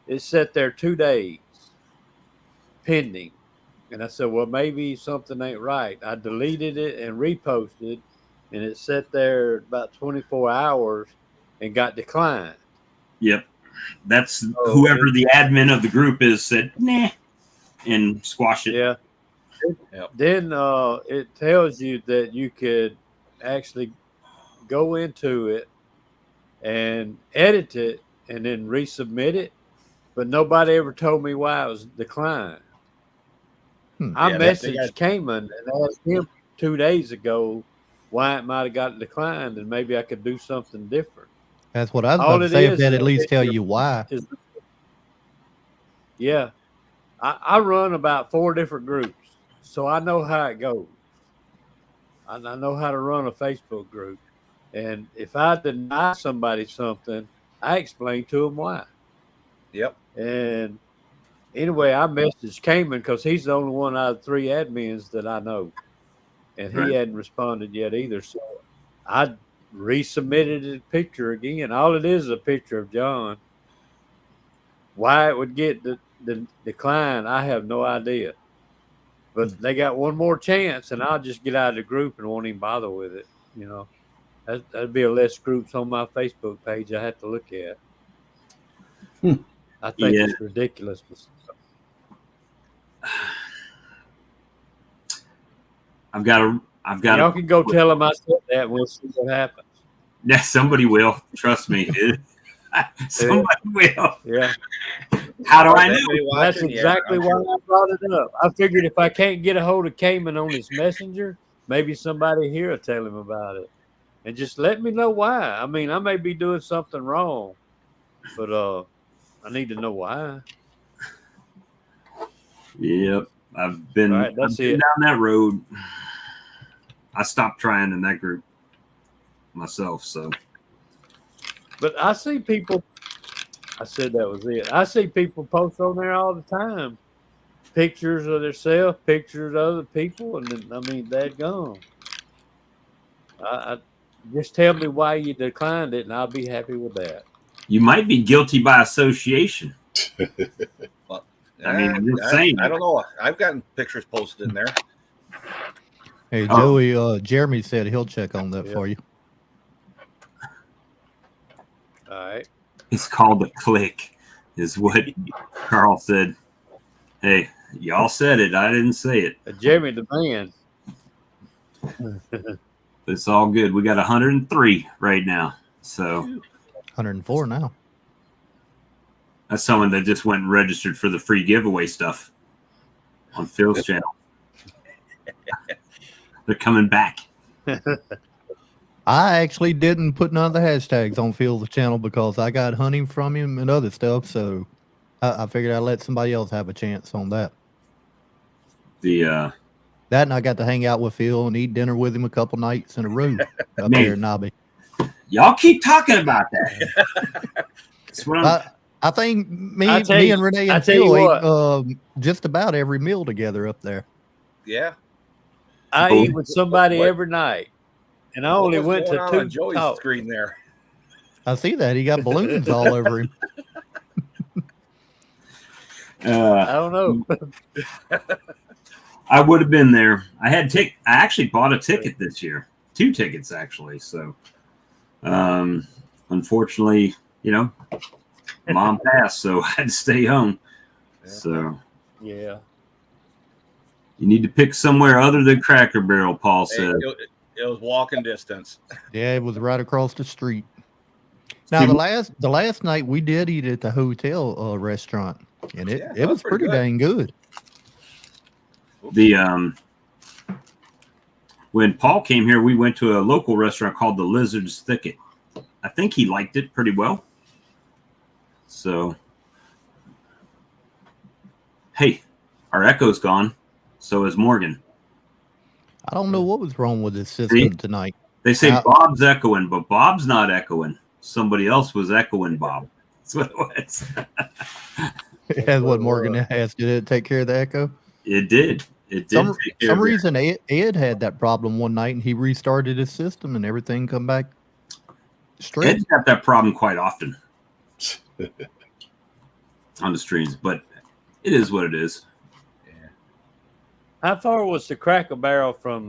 It sat there 2 days pending. And I said, well, maybe something ain't right. I deleted it and reposted, and it sat there about 24 hours and got declined. Yep. That's whoever the admin of the group is said, nah, and squash it. Yeah. Yep. Then it tells you that you could actually go into it and edit it and then resubmit it, but nobody ever told me why it was declined. I messaged Cayman and asked him 2 days ago why it might have got declined, and maybe I could do something different. That's what I was about to say. If that at least tell you why. Yeah. I run about 4 different groups, so I know how it goes. I know how to run a Facebook group. And if I deny somebody something, I explain to them why. Yep. And anyway, I messaged Cayman because he's the only one out of 3 admins that I know. And he hadn't responded yet either. So I resubmitted the picture again. All it is a picture of John. Why it would get the decline, I have no idea. But they got one more chance, and I'll just get out of the group and won't even bother with it. You know, that'd be a less groups on my Facebook page I have to look at. I think it's ridiculous. I've got. Y'all can go tell them I said that, and we'll see what happens. Yeah, somebody will. Trust me. Somebody will. Yeah. How do I know? That's exactly why I brought it up. I figured if I can't get a hold of Cayman on his messenger, maybe somebody here will tell him about it. And just let me know why. I mean, I may be doing something wrong, but I need to know why. Yep. I've been down that road. I stopped trying in that group myself, so. But I see people, I said that was it. I see people post on there all the time. Pictures of themselves, pictures of other people, and then, I mean, they're gone. I just tell me why you declined it, and I'll be happy with that. You might be guilty by association. Well, I mean, I'm just saying. I don't know. I've gotten pictures posted in there. Hey, Joey, Jeremy said he'll check on that for you. All right. It's called a click, is what Carl said. Hey, y'all said it. I didn't say it. Jeremy the man. It's all good. We got 103 right now. So 104 now. That's someone that just went and registered for the free giveaway stuff on Phil's channel. They're coming back. I actually didn't put none of the hashtags on Phil's channel because I got hunting from him and other stuff. So I figured I'd let somebody else have a chance on that. That and I got to hang out with Phil and eat dinner with him a couple nights in a row up there in Nobby. Y'all keep talking about that. That's what I think me and Renee and Phil ate just about every meal together up there. Yeah. I eat with somebody every night. And I only went to 2 on Joey's screen there. I see that. He got balloons all over him. I don't know. I would have been there. I actually bought a ticket this year. 2 tickets, actually. So, unfortunately, Mom passed, so I had to stay home. Yeah. So, yeah. You need to pick somewhere other than Cracker Barrel, Paul said. It was walking distance. Yeah, it was right across the street. Now the last night we did eat at the hotel restaurant, and it was pretty dang good. When Paul came here, we went to a local restaurant called the Lizard's Thicket. I think he liked it pretty well. So, hey, our echo's gone. So is Morgan. I don't know what was wrong with this system tonight. They say Bob's echoing, but Bob's not echoing. Somebody else was echoing Bob. That's what it was. That's what Morgan asked. Did it take care of the echo? It did. It did. Some reason Ed had that problem one night, and he restarted his system, and everything come back straight. Ed's got that problem quite often on the streams, but it is what it is. How far was the Cracker Barrel from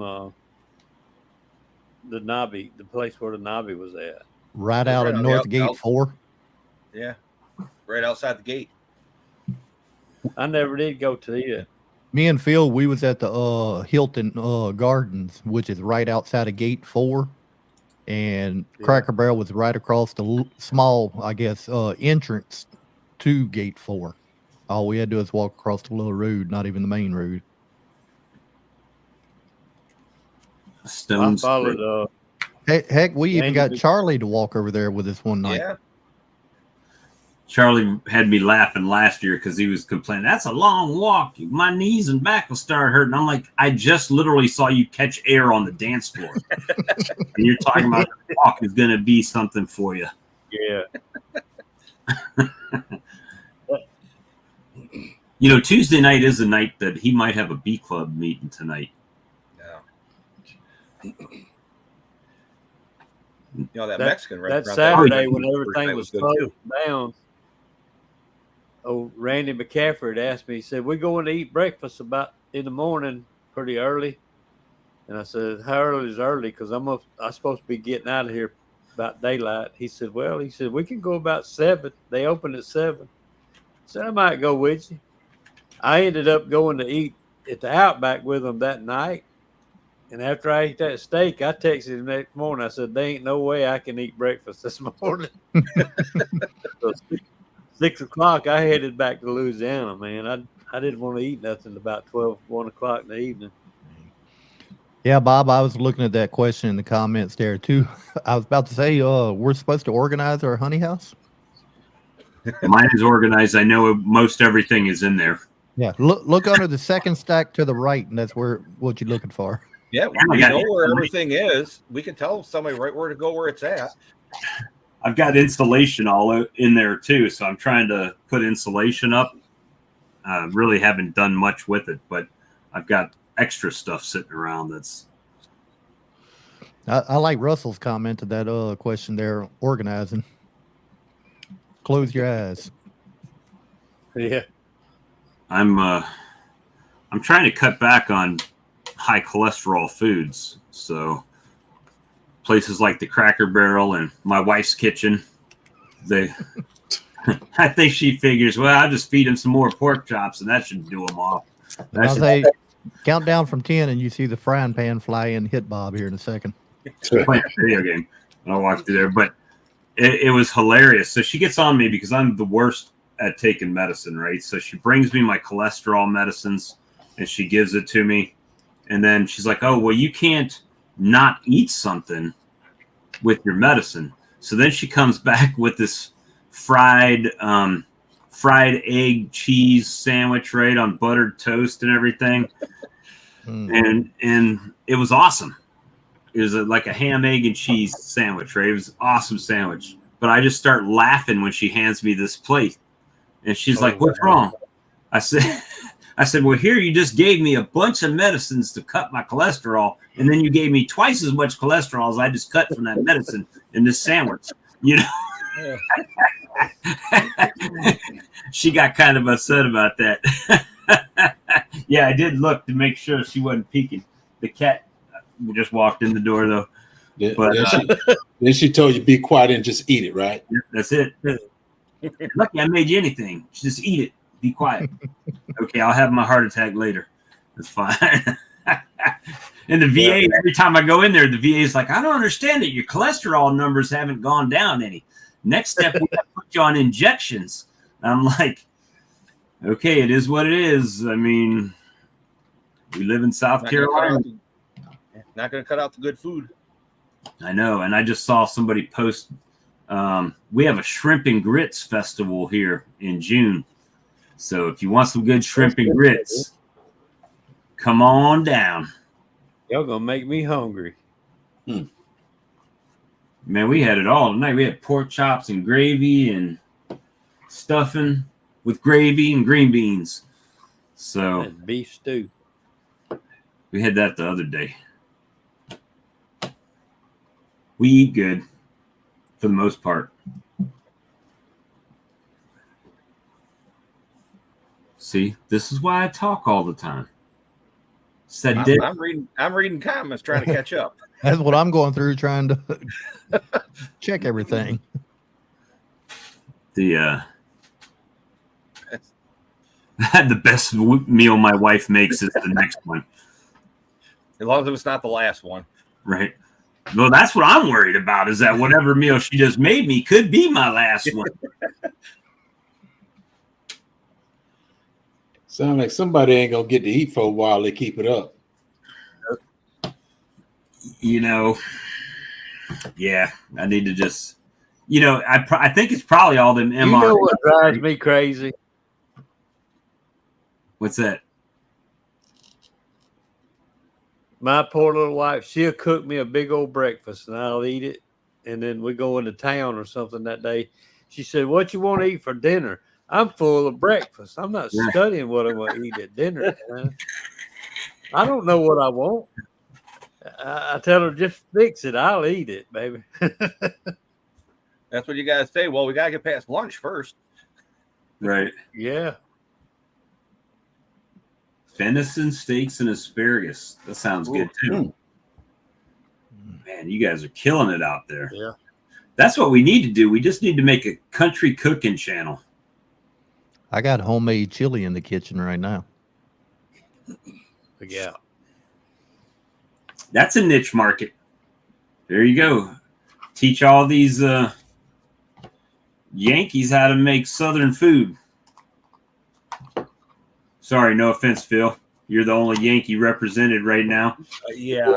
the Nobby, the place where the Nobby was at? Right out of North Gate 4. Yeah, right outside the gate. I never did go to it. Me and Phil, we was at the Hilton Gardens, which is right outside of Gate 4. and Cracker Barrel was right across the small, I guess, entrance to Gate 4. All we had to do is walk across the little road, not even the main road. Stone. I followed. Heck, we even Randy got Big- Charlie to walk over there with us one night. Yeah. Charlie had me laughing last year because he was complaining, that's a long walk. My knees and back will start hurting. I'm like, I just literally saw you catch air on the dance floor. And you're talking about the walk is going to be something for you. Yeah. You know, Tuesday night is the night that he might have a bee club meeting tonight. Yeah. You know, that Mexican That restaurant. Saturday that when was everything was good, closed too. down, Randy McCaffrey asked me, he said, we going to eat breakfast about in the morning pretty early. And I said, how early is early? Because I'm supposed to be getting out of here about daylight. He said, we can go about 7. They open at 7. I said, I might go with you. I ended up going to eat at the Outback with them that night. And after I ate that steak, I texted him next morning. I said, there ain't no way I can eat breakfast this morning. So 6 o'clock, I headed back to Louisiana, man. I didn't want to eat nothing about 1 o'clock in the evening. Yeah, Bob, I was looking at that question in the comments there too. I was about to say, we're supposed to organize our honey house. Mine is organized. I know most everything is in there. Yeah, look under the second stack to the right, and that's what you're looking for. Yeah, we know where everything is. We can tell somebody right where to go where it's at. I've got insulation all in there too, so I'm trying to put insulation up. Really haven't done much with it, but I've got extra stuff sitting around that's. I like Russell's comment to that question there, organizing. Close your eyes. Yeah. I'm trying to cut back on high cholesterol foods. So places like the Cracker Barrel and my wife's kitchen, I think she figures, well, I'll just feed them some more pork chops and that should do them off. I'll say, count down from 10 and you see the frying pan fly in and hit Bob here in a second. Playing a video game. I'll walk through there, but it was hilarious. So she gets on me because I'm the worst at taking medicine, right? So she brings me my cholesterol medicines and she gives it to me. And then she's like, oh, well, you can't not eat something with your medicine. So then she comes back with this fried egg cheese sandwich, right, on buttered toast and everything. And it was awesome. It was like a ham, egg, and cheese sandwich, right? It was an awesome sandwich. But I just start laughing when she hands me this plate. And she's like, what's wrong? I said, well, here you just gave me a bunch of medicines to cut my cholesterol, and then you gave me twice as much cholesterol as I just cut from that medicine in this sandwich. You know? She got kind of upset about that. Yeah, I did look to make sure she wasn't peeking. The cat just walked in the door, though. Yeah, but then she told you be quiet and just eat it, right? That's it. Lucky I made you anything. Just eat it. Be quiet. Okay, I'll have my heart attack later. That's fine. And the VA, every time I go in there, the VA is like, I don't understand it. Your cholesterol numbers haven't gone down any. Next step, we have to put you on injections. I'm like, okay, it is what it is. I mean, we live in South Carolina. Not going to cut out the good food. I know. And I just saw somebody post, we have a shrimp and grits festival here in June. So if you want some good shrimp and grits, come on down. Y'all gonna make me hungry. Man, we had it all tonight. We had pork chops and gravy and stuffing with gravy and green beans. So and beef stew. We had that the other day. We eat good for the most part. See, this is why I talk all the time. I'm reading comments, trying to catch up. That's what I'm going through, trying to check everything. The best meal my wife makes is the next one. As long as it's not the last one. Right. Well, that's what I'm worried about, is that whatever meal she just made me could be my last one. Sound like somebody ain't gonna get to eat for a while. They keep it up. You know, yeah, I need to just, I think it's probably all them MREs. You know what drives me crazy? What's that? My poor little wife, she'll cook me a big old breakfast and I'll eat it. And then we go into town or something that day. She said, "What you want to eat for dinner?" I'm full of breakfast. I'm not studying what I'm going to eat at dinner. Man. I don't know what I want. I tell her, just fix it. I'll eat it, baby. That's what you guys say. Well, we got to get past lunch first. Right. Yeah. Venison, steaks, and asparagus. That sounds good too. Man, you guys are killing it out there. Yeah. That's what we need to do. We just need to make a country cooking channel. I got homemade chili in the kitchen right now. Yeah. That's a niche market. There you go. Teach all these Yankees how to make Southern food. Sorry, no offense, Phil. You're the only Yankee represented right now. Yeah.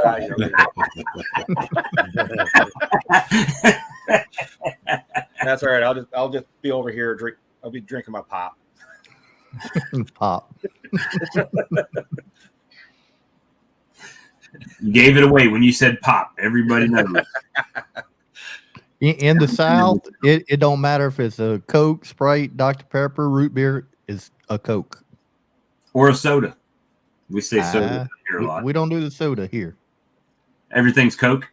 That's all right. I'll just be over here. I'll be drinking my pop. Pop. You gave it away when you said pop. Everybody knows. In the South, it don't matter if it's a Coke, Sprite, Dr. Pepper, root beer, is a Coke. Or a soda. We say soda here a lot. We don't do the soda here. Everything's Coke?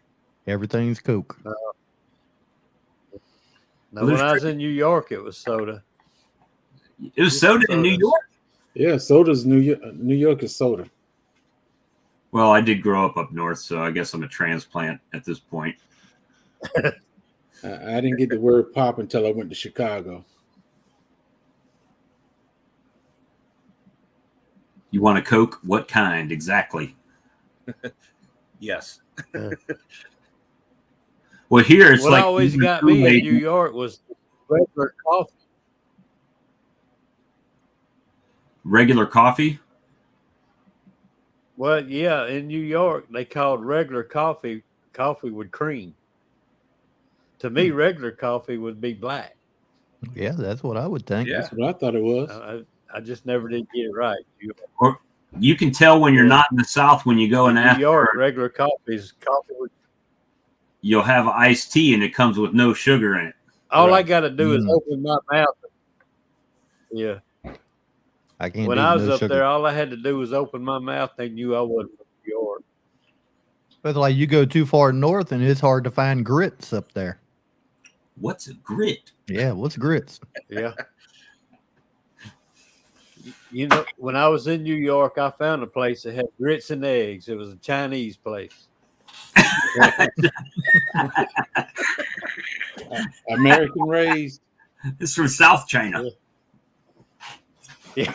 Everything's Coke. No, when I was in New York, it was soda. It was soda in New York? Yeah, soda's New York. New York is soda. Well, I did grow up north, so I guess I'm a transplant at this point. I didn't get the word pop until I went to Chicago. You want a Coke? What kind exactly? Yes. Well, here it's what like always got me in New York was regular coffee. Regular coffee? Well, yeah, in New York, they called regular coffee with cream. To me, regular coffee would be black. Yeah, that's what I would think. Yeah. That's what I thought it was. I just never did get it right. Or you can tell when you're not in the South when you go and ask New York, for regular coffee is coffee with. You'll have iced tea and it comes with no sugar in it. All I got to do is open my mouth. Yeah. I can't. When I was up there, all I had to do was open my mouth. They knew I wasn't from New York. But like you go too far north, and it's hard to find grits up there. What's a grit? Yeah, what's grits? Yeah. You know, when I was in New York, I found a place that had grits and eggs. It was a Chinese place. American raised. It's from South China. Yeah.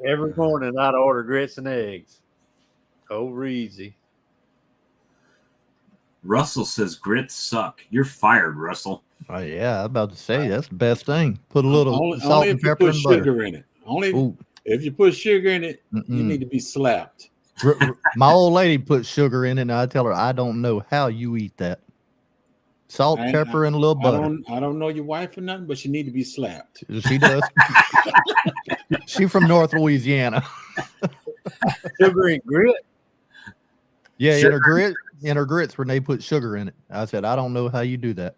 Every morning I'd order grits and eggs. Over easy. Russell says grits suck. You're fired, Russell. Oh yeah, I'm about to say that's the best thing. Put a little Only salt if and you pepper put and butter. sugar in it. Only Ooh. if you put sugar in it, you need to be slapped. My old lady puts sugar in it, and I tell her I don't know how you eat that. Salt, pepper, and a little butter. I don't know your wife or nothing, but she need to be slapped. She does. She from North Louisiana. Sugar and grit. Yeah, in her grits when they put sugar in it. I said, I don't know how you do that.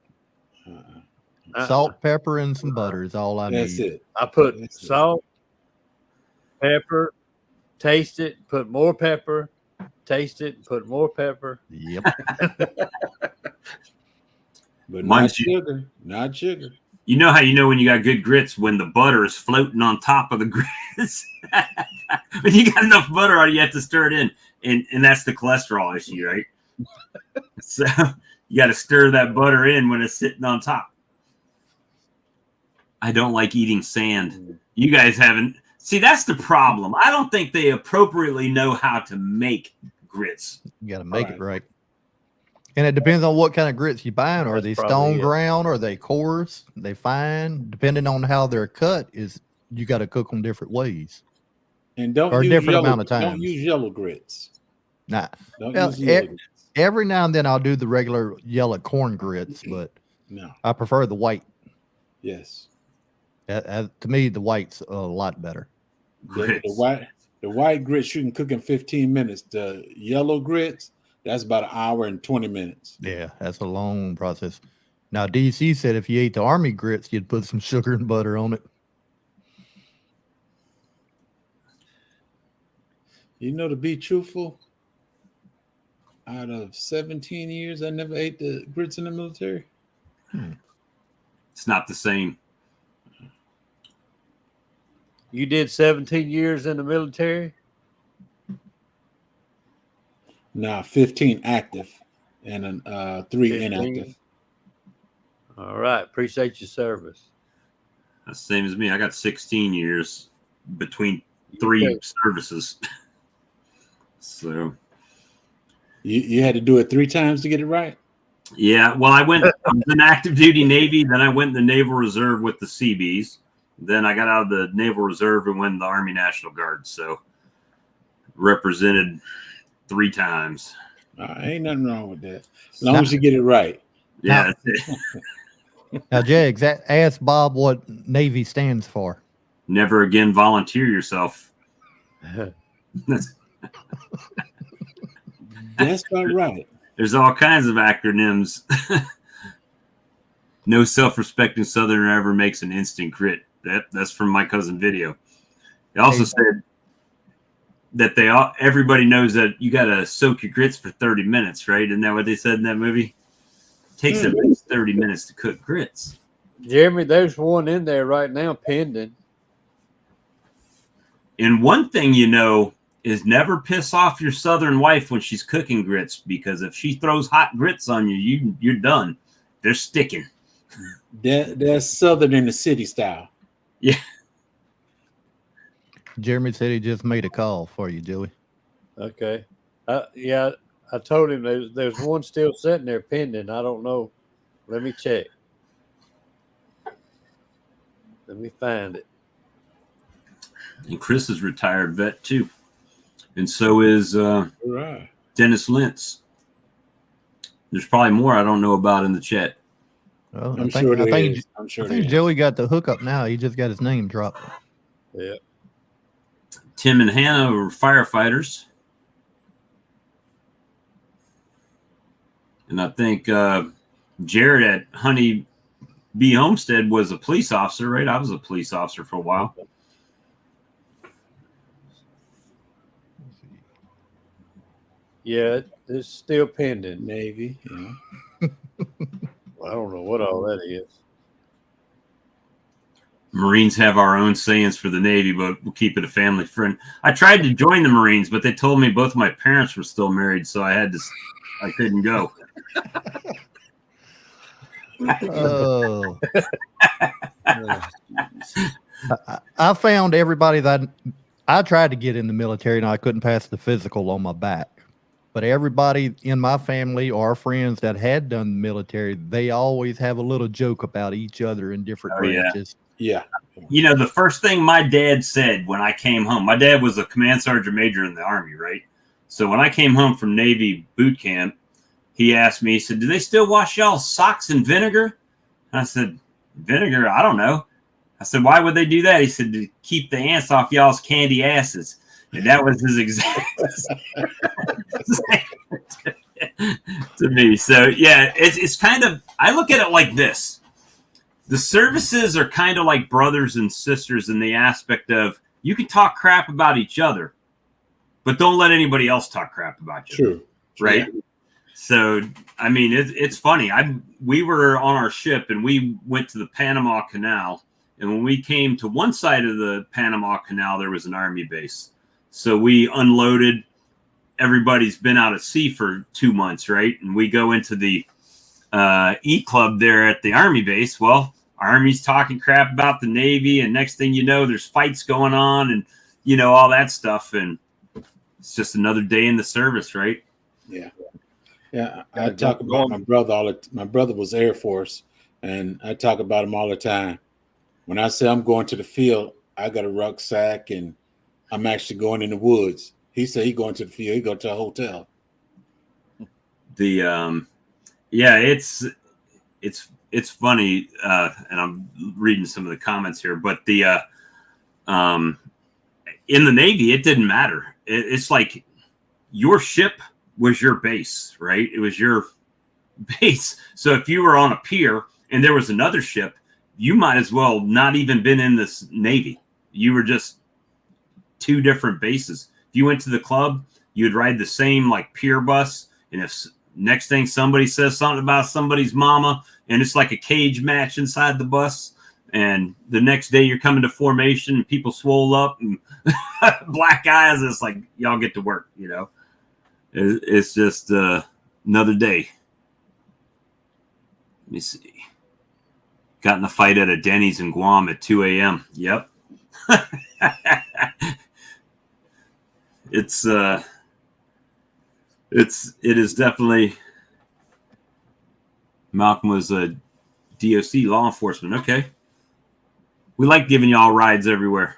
Salt, pepper, and some butter is all I need. That's it. I put salt, pepper, taste it, put more pepper, taste it, put more pepper. Yep. But not sugar. Not sugar. You know how you know when you got good grits when the butter is floating on top of the grits. When you got enough butter on it, you have to stir it in. And that's the cholesterol issue, right? So you got to stir that butter in when it's sitting on top. I don't like eating sand. You guys haven't. See, that's the problem. I don't think they appropriately know how to make grits. You got to make it right. And it depends on what kind of grits you buying. Are they stone ground? Are they coarse? They fine? Depending on how they're cut, you got to cook them different ways. And don't or use different yellow, amount of time. Don't use yellow grits. Nah. Don't Well, use yellow grits. Every now and then I'll do the regular yellow corn grits, but no, I prefer the white. Yes. To me, the white's a lot better. The white grits you can cook in 15 minutes. The yellow grits, that's about an hour and 20 minutes. Yeah, that's a long process. Now, DC said if you ate the army grits, you'd put some sugar and butter on it. You know, to be truthful, out of 17 years, I never ate the grits in the military. It's not the same. You did 17 years in the military? Nah, 15 active and 3 15? inactive. All right. Appreciate your service. That's the same as me. I got 16 years between 3 services. So you had to do it 3 times to get it right? Yeah. Well, I was in active duty Navy. Then I went in the Naval Reserve with the Seabees. Then I got out of the Naval Reserve and went in the Army National Guard. So represented 3 times. Ain't nothing wrong with that. As long as you get it right. Yeah. Now, Jags, ask Bob what Navy stands for. Never again volunteer yourself. That's about right. There's all kinds of acronyms. No self-respecting Southerner ever makes an instant crit. That's from my cousin video. They also said that everybody knows that you got to soak your grits for 30 minutes, right? Isn't that what they said in that movie? It takes at least 30 minutes to cook grits. Jeremy, there's one in there right now pending. And one thing you know is never piss off your Southern wife when she's cooking grits, because if she throws hot grits on you, you're done. They're sticking. They're Southern in the city style. Yeah. Jeremy said he just made a call for you, Joey. Okay. Yeah, I told him there's one still sitting there pending. I don't know. Let me check. Let me find it. And Chris is retired vet too. And so is Dennis Lentz. There's probably more I don't know about in the chat. Well, I'm sure Joey got the hookup now. He just got his name dropped. Yeah. Tim and Hannah were firefighters. And I think Jared at Honey Bee Homestead was a police officer, right? I was a police officer for a while. Yeah, it's still pending. Navy, yeah. I don't know what all that is. Marines have our own sayings for the Navy, but we'll keep it a family friend. I tried to join the Marines, but they told me both my parents were still married, so I couldn't go. Oh. I found everybody that I tried to get in the military and I couldn't pass the physical on my back. But everybody in my family or friends that had done the military, they always have a little joke about each other in different branches. Yeah. You know, the first thing my dad said when I came home, my dad was a command sergeant major in the Army, right? So when I came home from Navy boot camp, he asked me, he said, "Do they still wash y'all's socks in vinegar?" And I said, "Vinegar? I don't know." I said, "Why would they do that?" He said, "To keep the ants off y'all's candy asses." And that was his exact to me. So, yeah, it's kind of, I look at it like this. The services are kind of like brothers and sisters in the aspect of you can talk crap about each other, but don't let anybody else talk crap about you. True. Right? Yeah. So, I mean, it's funny. We were on our ship and we went to the Panama Canal. And when we came to one side of the Panama Canal, there was an Army base. So we unloaded. Everybody's been out at sea for 2 months, right? And we go into the E Club there at the Army base. Well, Army's talking crap about the Navy, and next thing you know, there's fights going on, and you know all that stuff, and it's just another day in the service, right? Yeah. I talk about my brother all the. My brother was Air Force, and I talk about him all the time. When I say I'm going to the field, I got a rucksack, and I'm actually going in the woods. He said he going to the field. He go to a hotel. Yeah, it's funny, and I'm reading some of the comments here, but the in the Navy, it didn't matter. It's like your ship was your base, right? It was your base. So if you were on a pier and there was another ship, you might as well not even been in this Navy. You were just two different bases. If you went to the club, you'd ride the same like pier bus, and if next thing somebody says something about somebody's mama, and it's like a cage match inside the bus, and the next day you're coming to formation and people swole up and black eyes, it's like y'all get to work, you know. It's just another day. Let me see. Got in a fight at a Denny's in Guam at 2 a.m. Yep. It is definitely. Malcolm was a DOC, law enforcement. Okay. We like giving y'all rides everywhere.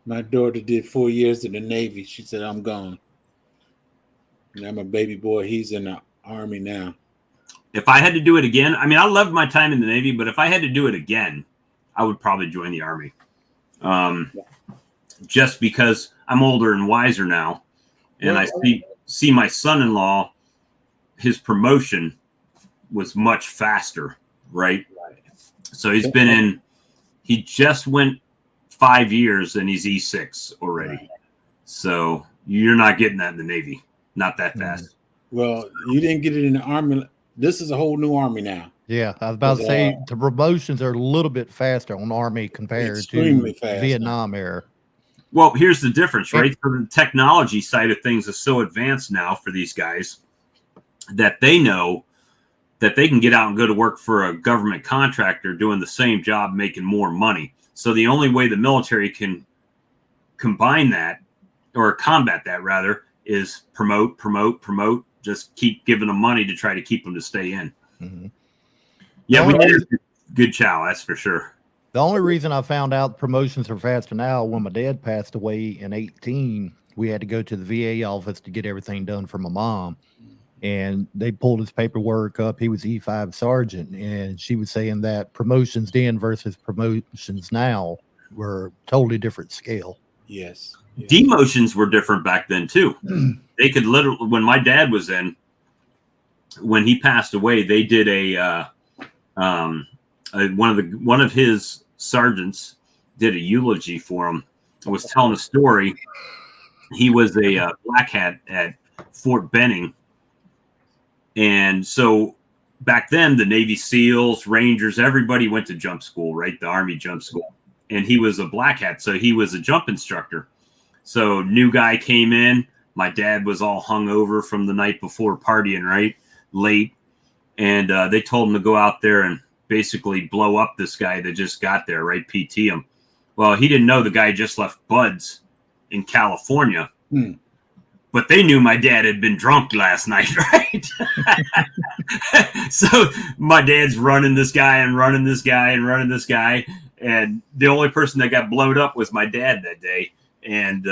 My daughter did 4 years in the Navy. She said, I'm gone. Now my baby boy, he's in the Army now. If I had to do it again, I mean, I loved my time in the Navy, but if I had to do it again, I would probably join the Army. Just because I'm older and wiser now, and I see my son-in-law, his promotion was much faster, right? So he's been in, he just went 5 years and he's E6 already. Right. So you're not getting that in the Navy. Not that fast. Well, you didn't get it in the Army. This is a whole new Army now. Yeah, I was about to say the promotions are a little bit faster on Army compared to Vietnam era. Well, here's the difference, right? So the technology side of things is so advanced now for these guys that they know that they can get out and go to work for a government contractor doing the same job, making more money. So the only way the military can combine that or combat that rather is promote, just keep giving them money to try to keep them to stay in. Mm-hmm. Yeah, we did a good chow, that's for sure. The only reason I found out promotions are faster now, when my dad passed away in 2018, we had to go to the VA office to get everything done for my mom. And they pulled his paperwork up. He was E5 sergeant. And she was saying that promotions then versus promotions now were totally different scale. Yes. Demotions were different back then too. They could literally, when my dad was in, when he passed away, they did one of his sergeants did a eulogy for him. I was telling a story. He was a black hat at Fort Benning. And so back then, the Navy SEALs, Rangers, everybody went to jump school, right? The Army jump school. And he was a black hat, so he was a jump instructor. So new guy came in. My dad was all hungover from the night before partying, right? Late. And they told him to go out there and basically blow up this guy that just got there, right? PT him. Well, he didn't know the guy just left Bud's in California. But they knew my dad had been drunk last night, right? So my dad's running this guy. And the only person that got blowed up was my dad that day. And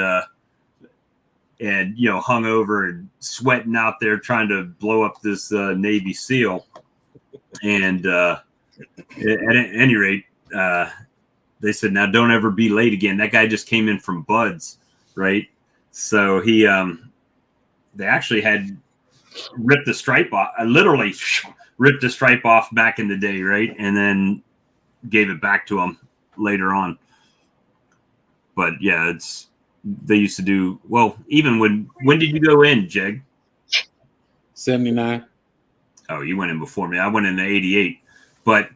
you know, hungover and sweating out there trying to blow up this Navy SEAL. And at any rate, they said, now don't ever be late again. That guy just came in from Bud's, right? So he, they actually had ripped the stripe off, literally ripped the stripe off back in the day, right? And then gave it back to him later on. But yeah, they used to do, well, even when did you go in, Jeg? 79. Oh, you went in before me. I went in 88. But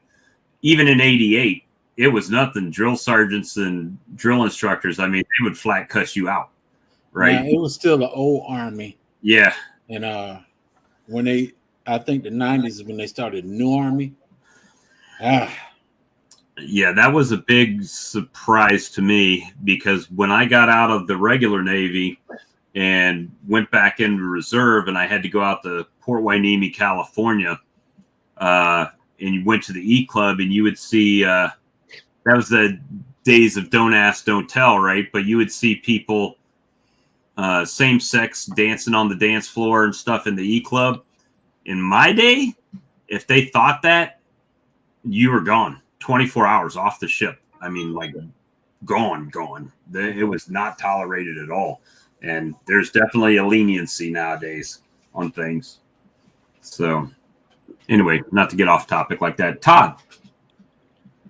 even in 88, it was nothing. Drill sergeants and drill instructors, I mean, they would flat cuss you out, right? Now, it was still the old Army. Yeah. And when I think the 90s is when they started New Army. Yeah, that was a big surprise to me because when I got out of the regular Navy and went back into reserve, and I had to go out to Port Hueneme, California, and you went to the E Club, and you would see that was the days of don't ask, don't tell, right? But you would see people same sex dancing on the dance floor and stuff in the E Club. In my day, if they thought that, you were gone 24 hours off the ship. I mean, like gone. It was not tolerated at all. And there's definitely a leniency nowadays on things. So anyway, not to get off topic like that. Todd,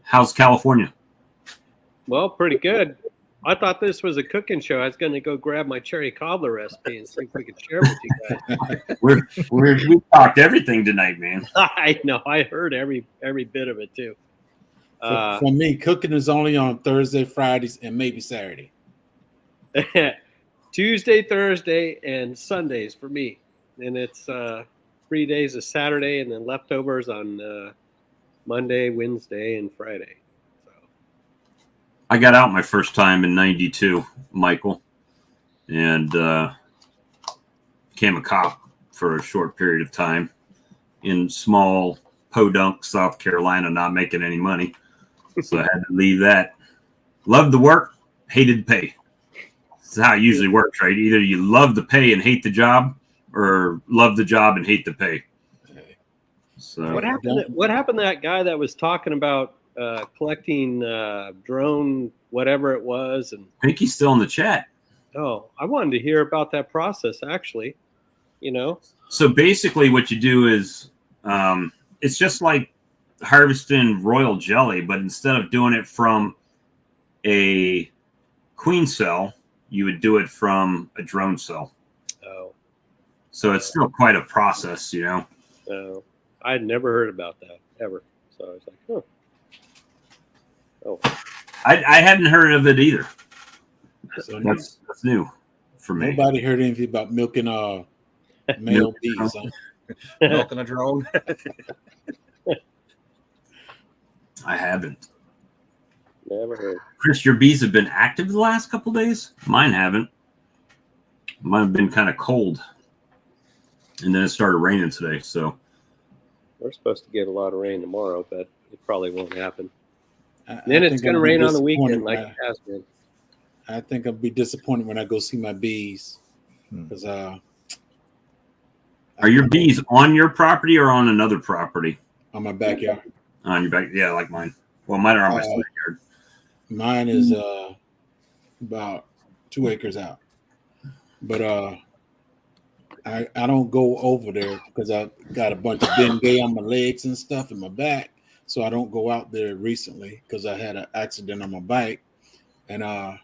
how's California? Well, pretty good. I thought this was a cooking show. I was going to go grab my cherry cobbler recipe and see if we could share it with you guys. we talked everything tonight, man. I know. I heard every bit of it too. For me, cooking is only on Thursday, Fridays, and maybe Saturday. Tuesday, Thursday, and Sundays for me. And it's 3 days of Saturday and then leftovers on Monday, Wednesday, and Friday. I got out my first time in '92, Michael, and became a cop for a short period of time in small Podunk, South Carolina, not making any money. So I had to leave that. Loved the work, hated pay. This is how it usually works, right? Either you love the pay and hate the job, or love the job and hate the pay. So what happened to that guy that was talking about collecting drone, whatever it was? And I think he's still in the chat. Oh, I wanted to hear about that process, actually. So basically what you do is it's just like harvesting royal jelly, but instead of doing it from a queen cell, you would do it from a drone cell. Oh. So it's still quite a process, Oh, I had never heard about that ever. So I was like, huh. Oh, I hadn't heard of it either. So that's new for me. Nobody heard anything about milking male bees. Huh? Milking a drone. I haven't. Never heard. Chris, your bees have been active the last couple of days? Mine haven't. Mine have been kind of cold. And then it started raining today, so. We're supposed to get a lot of rain tomorrow, but it probably won't happen. Then it's going to rain on the weekend like it has been. I think I'll be disappointed when I go see my bees. Because are your bees on your property or on another property? On my backyard. On your back, yeah, like mine. Well, mine are on my side yard. Mine is about 2 acres out. But I don't go over there because I got a bunch of Bengay on my legs and stuff in my back. So I don't go out there recently because I had an accident on my bike. And I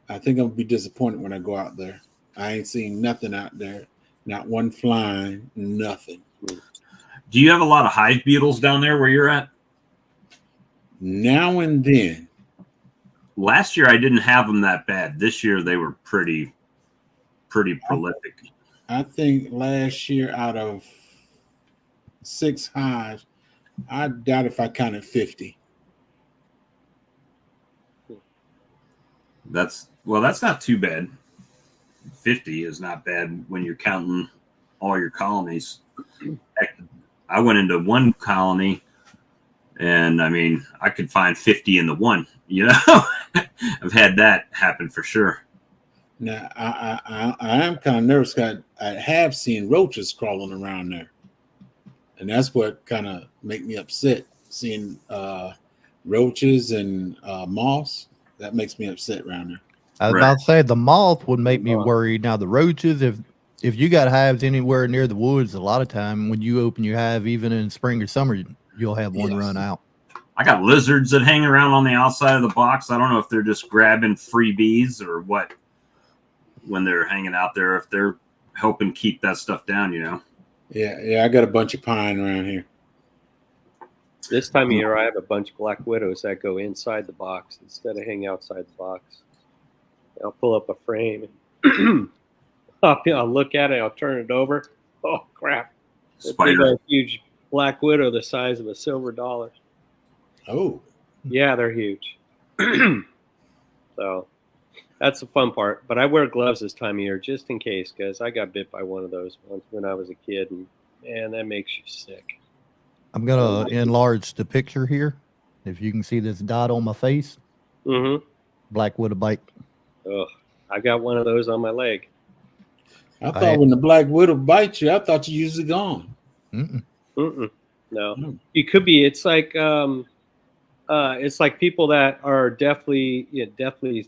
think I'm going to be disappointed when I go out there. I ain't seen nothing out there. Not one flying, nothing. Do you have a lot of hive beetles down there where you're at? Now and then. Last year I didn't have them that bad. This year they were pretty prolific. I think last year out of 6 hives, I doubt if I counted 50. That's not too bad. 50 is not bad when you're counting all your colonies. I went into one colony and I mean, I could find 50 in the one, I've had that happen for sure. Now, I am kind of nervous because I have seen roaches crawling around there. And that's what kind of make me upset, seeing roaches and moths. That makes me upset around there. I was about to say the moth would make me worried. Now the roaches, if you got hives anywhere near the woods, a lot of time when you open your hive, even in spring or summer, you'll have one run out. I got lizards that hang around on the outside of the box. I don't know if they're just grabbing free bees or what when they're hanging out there, if they're helping keep that stuff down, Yeah, I got a bunch of pine around here. This time of year, I have a bunch of black widows that go inside the box instead of hang outside the box. I'll pull up a frame and I'll look at it. I'll turn it over. Oh crap! Spider. A huge black widow the size of a silver dollar. Oh, Yeah, they're huge. So that's the fun part. But I wear gloves this time of year just in case, because I got bit by one of those once when I was a kid, and man, that makes you sick. I'm gonna enlarge the picture here. If you can see this dot on my face, Mm-hmm. black widow bite. Ugh, I got one of those on my leg. I thought when the black widow bites you, I thought you usually gone. Mm-mm. Mm-mm. No, Mm. it could be. It's like people that are definitely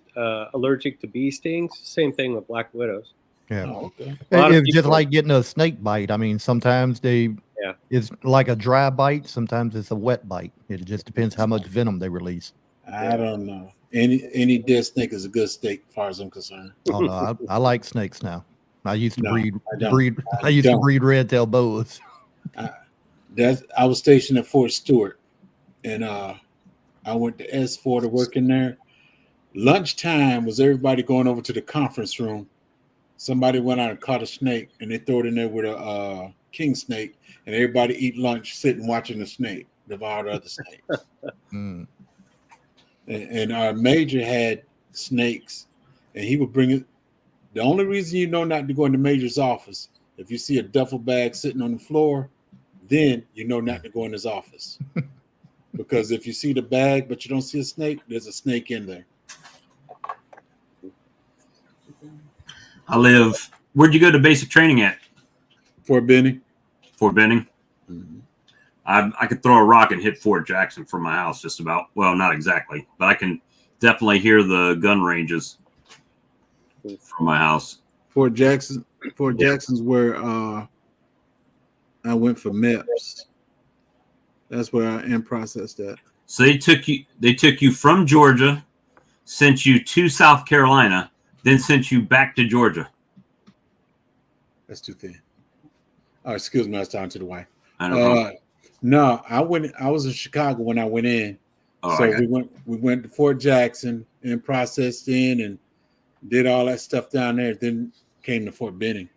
allergic to bee stings. Same thing with black widows. Yeah. Oh, okay. A lot of It's just people- like getting a snake bite. I mean, sometimes Yeah. it's like a dry bite. Sometimes it's a wet bite. It just depends how much venom they release. I don't know. Any dead snake is a good steak, as far as I'm concerned. Oh no, I like snakes now. I used to No, breed I don't. breed. I I used to don't. breed red-tailed boas. I was stationed at Fort Stewart, and I went to S4 to work in there. Lunchtime was everybody going over to the conference room. Somebody went out and caught a snake, and they threw it in there with a king snake, and everybody eat lunch sitting watching the snake devour the other snakes. Mm. And our major had snakes, and he would bring it. The only reason you know not to go in the major's office, if you see a duffel bag sitting on the floor, then you know not to go in his office. Because if you see the bag but you don't see a snake, there's a snake in there. Where'd you go to basic training at? Fort Benning. Fort Benning. Mm-hmm. I could throw a rock and hit Fort Jackson from my house just about. Well, not exactly, but I can definitely hear the gun ranges from my house. Fort Jackson's where I went for MEPS. That's where I am processed at. So they took you from Georgia, sent you to South Carolina, then sent you back to Georgia. That's too thin. Oh, excuse me, I was talking to the wife. I don't know. No, I was in Chicago when I went in. Oh, So we went to Fort Jackson and processed in and did all that stuff down there. Then came to Fort Benning.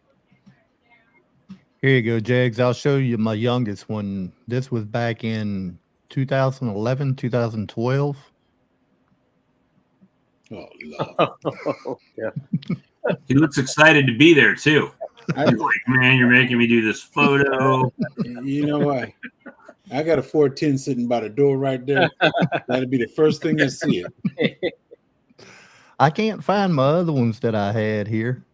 Here you go, Jags. I'll show you my youngest one. This was back in 2011, 2012. Oh, Lord. Yeah. He looks excited to be there too. He's like, man, you're making me do this photo. You know what? I got a 410 sitting by the door right there. That'll be the first thing I see it. I can't find my other ones that I had here.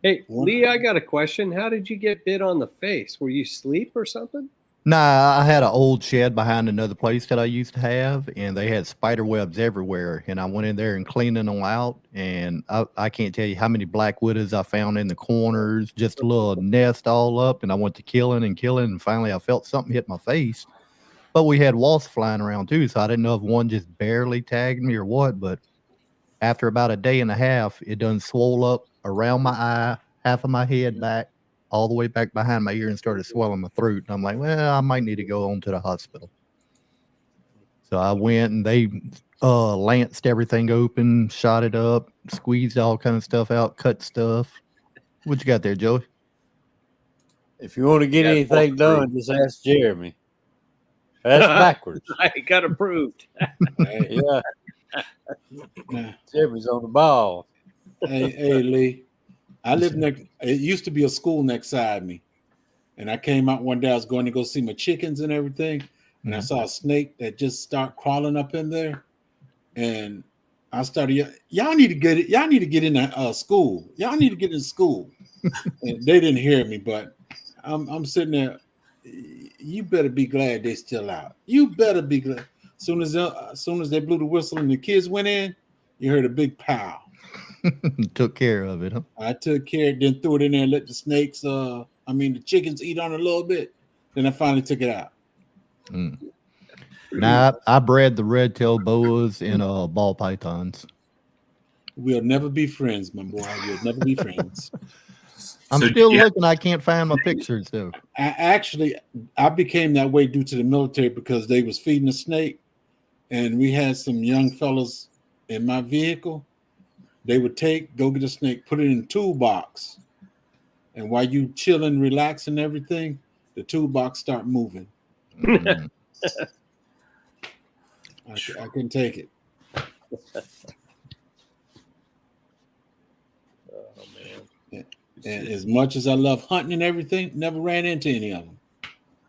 Hey, Lee, I got a question. How did you get bit on the face? Were you asleep or something? Nah, I had an old shed behind another place that I used to have, and they had spider webs everywhere. And I went in there and cleaning them out, and I can't tell you how many black widows I found in the corners, just a little nest all up. And I went to killing, and finally I felt something hit my face. But we had wasps flying around too, so I didn't know if one just barely tagged me or what. But after about a day and a half, it done swole up around my eye, half of my head back, all the way back behind my ear, and started swelling my throat. And I'm like, well, I might need to go on to the hospital. So I went, and they lanced everything open, shot it up, squeezed all kind of stuff out, cut stuff. What you got there, Joey? If you want to get anything done, just ask Jeremy. That's backwards. I got approved. Yeah. Jeremy's on the ball. Hey, Lee. I live next. It used to be a school next side me, and I came out one day. I was going to go see my chickens and everything, and I saw a snake that just started crawling up in there, and I started. Y'all need to get it. Y'all need to get in school. Y'all need to get in school. And they didn't hear me, but I'm sitting there. You better be glad they're still out. You better be glad. As soon as they blew the whistle and the kids went in, you heard a big pow. Took care of it, huh? I took care, then threw it in there and let the snakes, the chickens eat on it a little bit. Then I finally took it out. Now, I bred the red-tailed boas and ball pythons. We'll never be friends, my boy. We'll never be friends. I'm still looking. I can't find my pictures, though. I became that way due to the military because they was feeding a snake. And we had some young fellas in my vehicle. They would go get a snake, put it in a toolbox. And while you chilling, relaxing, everything, the toolbox start moving. I couldn't take it. Oh man. Yeah. And as much as I love hunting and everything, never ran into any of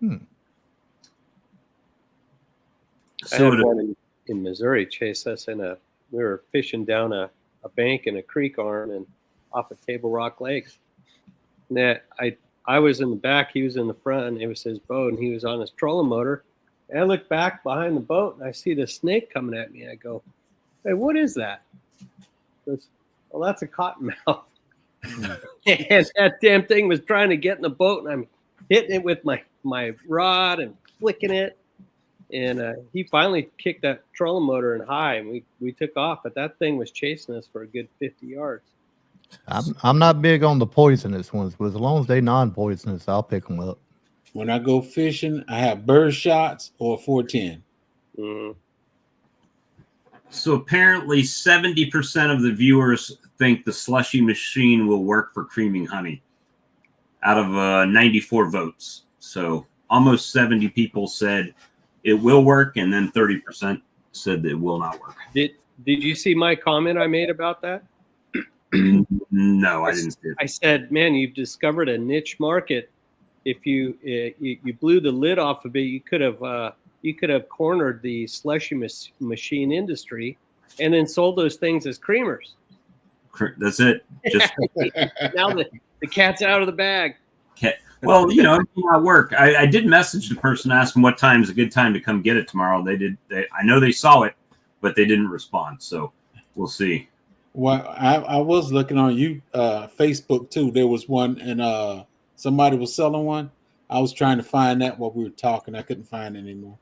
them. I had one in Missouri chase us we were fishing down a bank in a creek arm and off of Table Rock Lake. And that I was in the back, he was in the front, and it was his boat, and he was on his trolling motor. And I look back behind the boat and I see the snake coming at me. I go, "Hey, what is that?" He goes, "Well, that's a cottonmouth." And that damn thing was trying to get in the boat, and I'm hitting it with my rod and flicking it. And he finally kicked that trolling motor in high, and we took off. But that thing was chasing us for a good 50 yards. I'm not big on the poisonous ones, but as long as they non-poisonous, I'll pick them up. When I go fishing, I have bird shots or 410. Mm-hmm. So apparently 70% of the viewers think the slushy machine will work for creaming honey out of 94 votes. So almost 70 people said it will work, and then 30% said that it will not work. Did you see my comment I made about that? No, I didn't see it. I said, man, you've discovered a niche market. If you blew the lid off of it, you could have cornered the slushy machine industry, and then sold those things as creamers. That's it. Just now the cat's out of the bag. Well, it may not work. I did message the person, ask them what time is a good time to come get it tomorrow. I know they saw it, but they didn't respond. So we'll see. Well, I was looking on Facebook too. There was one, and somebody was selling one. I was trying to find that while we were talking. I couldn't find it anymore.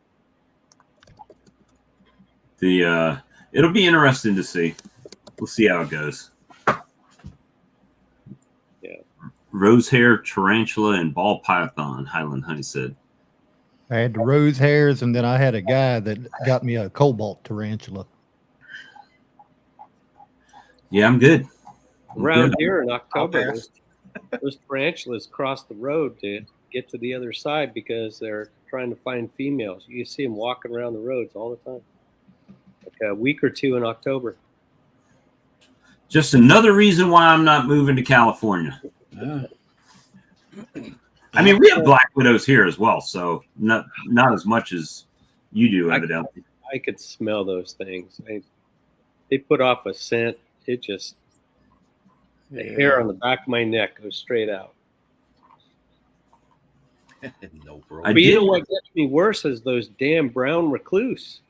It'll be interesting to see. We'll see how it goes. Yeah. Rose hair, tarantula, and ball python, Highland Honey said. I had the rose hairs, and then I had a guy that got me a cobalt tarantula. Yeah, I'm good. Around here in October, those tarantulas cross the road to get to the other side because they're trying to find females. You see them walking around the roads all the time. Like a week or two in October. Just another reason why I'm not moving to California. Yeah. I mean, we have black widows here as well, so not as much as you do, evidently. I could smell those things. They put off a scent. It just, the hair on the back of my neck goes straight out. No, bro. But you know what gets me worse is those damn brown recluse.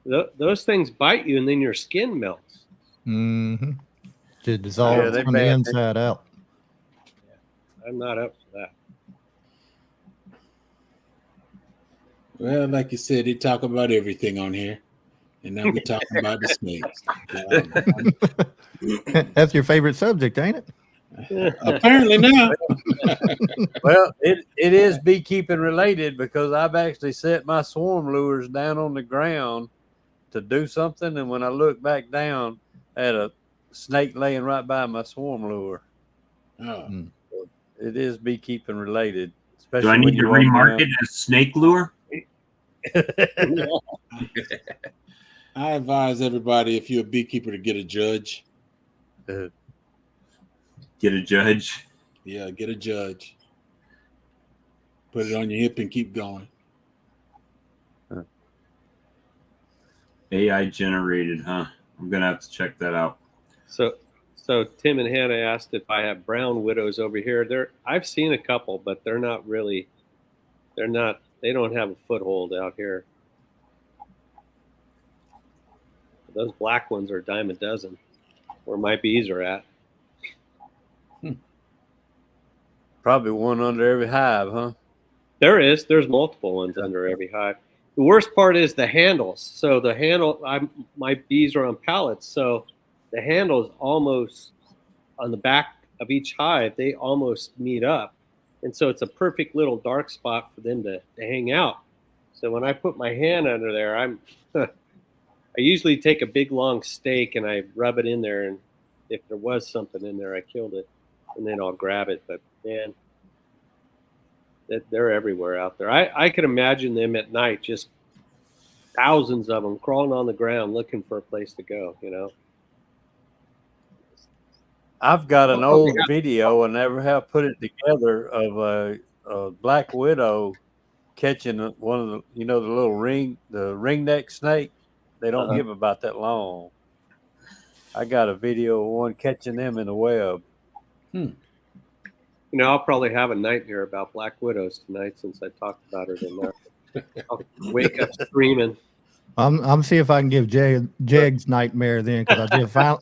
Those things bite you, and then your skin melts. Mm-hmm. To dissolve from the inside out. I'm not up for that. Well, like you said, they talk about everything on here. And now we're talking about the snakes. That's your favorite subject, ain't it? Apparently now. Well, it is beekeeping related because I've actually set my swarm lures down on the ground to do something. And when I look back down, I had a snake laying right by my swarm lure. Oh. It is beekeeping related. Do I need to remark it as snake lure? I advise everybody, if you're a beekeeper, to get a judge. Get a judge? Yeah, get a judge. Put it on your hip and keep going. AI generated, huh? I'm going to have to check that out. So Tim and Hannah asked if I have brown widows over here. I've seen a couple, but they don't have a foothold out here. Those black ones are a dime a dozen, where my bees are at. Probably one under every hive, huh? There's multiple ones under every hive. The worst part is the handles. So my bees are on pallets, so the handles almost on the back of each hive, they almost meet up. And so it's a perfect little dark spot for them to hang out. So when I put my hand under there, I usually take a big long stake and I rub it in there, and if there was something in there, I killed it, and then I'll grab it. But man, they're everywhere out there. I could imagine them at night just thousands of them crawling on the ground looking for a place to go. I've got an old video, and never have put it together, of a black widow catching one of the, the little ringneck snake. They don't give about that long. I got a video of one catching them in the web. I'll probably have a nightmare about black widows tonight since I talked about it enough. I'll wake up screaming. I'm see if I can give Jeg's nightmare then, because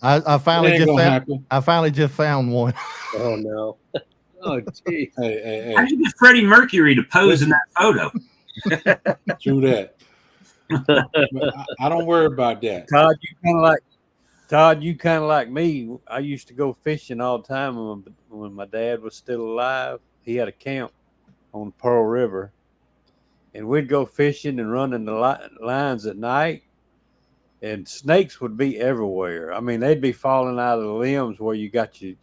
I finally just found one. Oh no! Oh geez! Hey. How did you get Freddie Mercury to pose in that photo? True that. I don't worry about that. Todd, you kind of like me. I used to go fishing all the time when my dad was still alive. He had a camp on Pearl River, and we'd go fishing and running the lines at night, and snakes would be everywhere. I mean, they'd be falling out of the limbs where you got your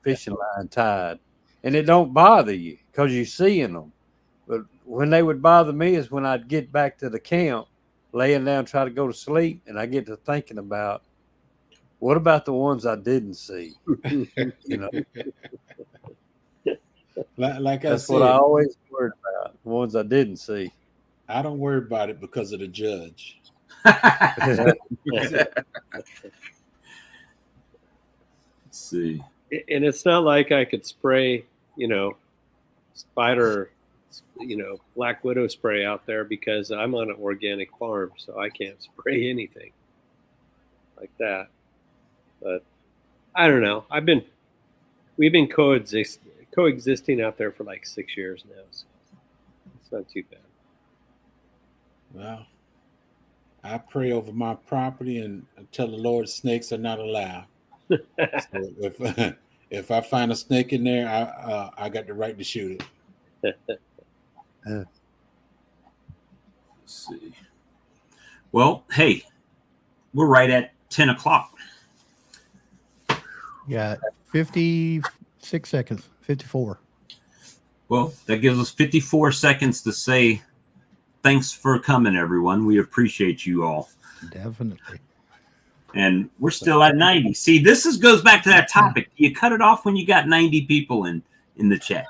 fishing line tied, and it don't bother you because you're seeing them. But when they would bother me is when I'd get back to the camp, laying down, try to go to sleep, and I get to thinking about, what about the ones I didn't see? Like that's I said, what I always worried about, the ones I didn't see. I don't worry about it because of the judge. Let's see. And it's not like I could spray, spider, black widow spray out there because I'm on an organic farm, so I can't spray anything like that. But I don't know. We've been coexisting out there for like 6 years now, so it's not too bad. Well, I pray over my property and tell the Lord snakes are not allowed. So if I find a snake in there, I got the right to shoot it. Let's see. Well, hey, we're right at 10 o'clock. Yeah, 56 seconds, 54. Well, that gives us 54 seconds to say thanks for coming, everyone. We appreciate you all. Definitely. And we're still at 90. See, this goes back to that topic. You cut it off when you got 90 people in the chat.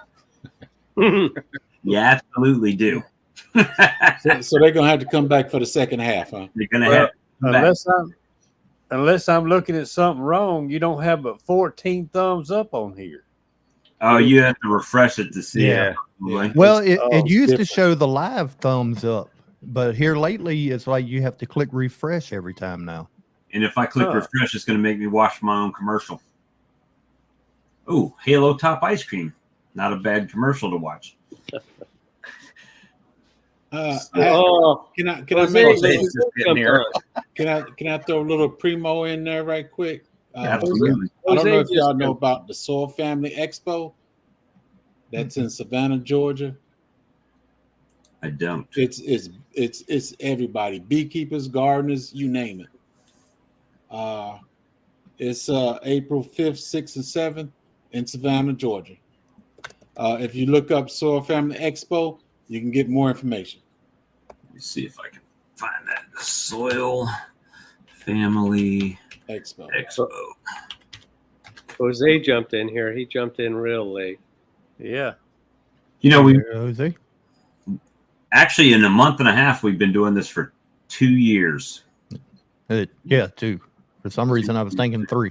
You absolutely do. So they're gonna have to come back for the second half, huh? They're gonna have unless I'm looking at something wrong. You don't have but 14 thumbs up on here. Oh, you have to refresh it to see. Yeah. It. Well, it used to show the live thumbs up, but here lately it's like you have to click refresh every time now. And if I click refresh, it's going to make me watch my own commercial. Oh, Halo Top Ice Cream. Not a bad commercial to watch. Can I throw a little primo in there right quick? Absolutely. I don't know if y'all know about the Soil Family Expo. That's in Savannah, Georgia. I don't. It's everybody, beekeepers, gardeners, you name it. It's April 5th, 6th, and 7th in Savannah, Georgia. If you look up Soil Family Expo, you can get more information. Let me see if I can find that. The Soil Family Expo. Jose jumped in here. He jumped in real late. Yeah. Jose. Actually, in a month and a half, we've been doing this for 2 years. 2. For some reason, I was thinking 3.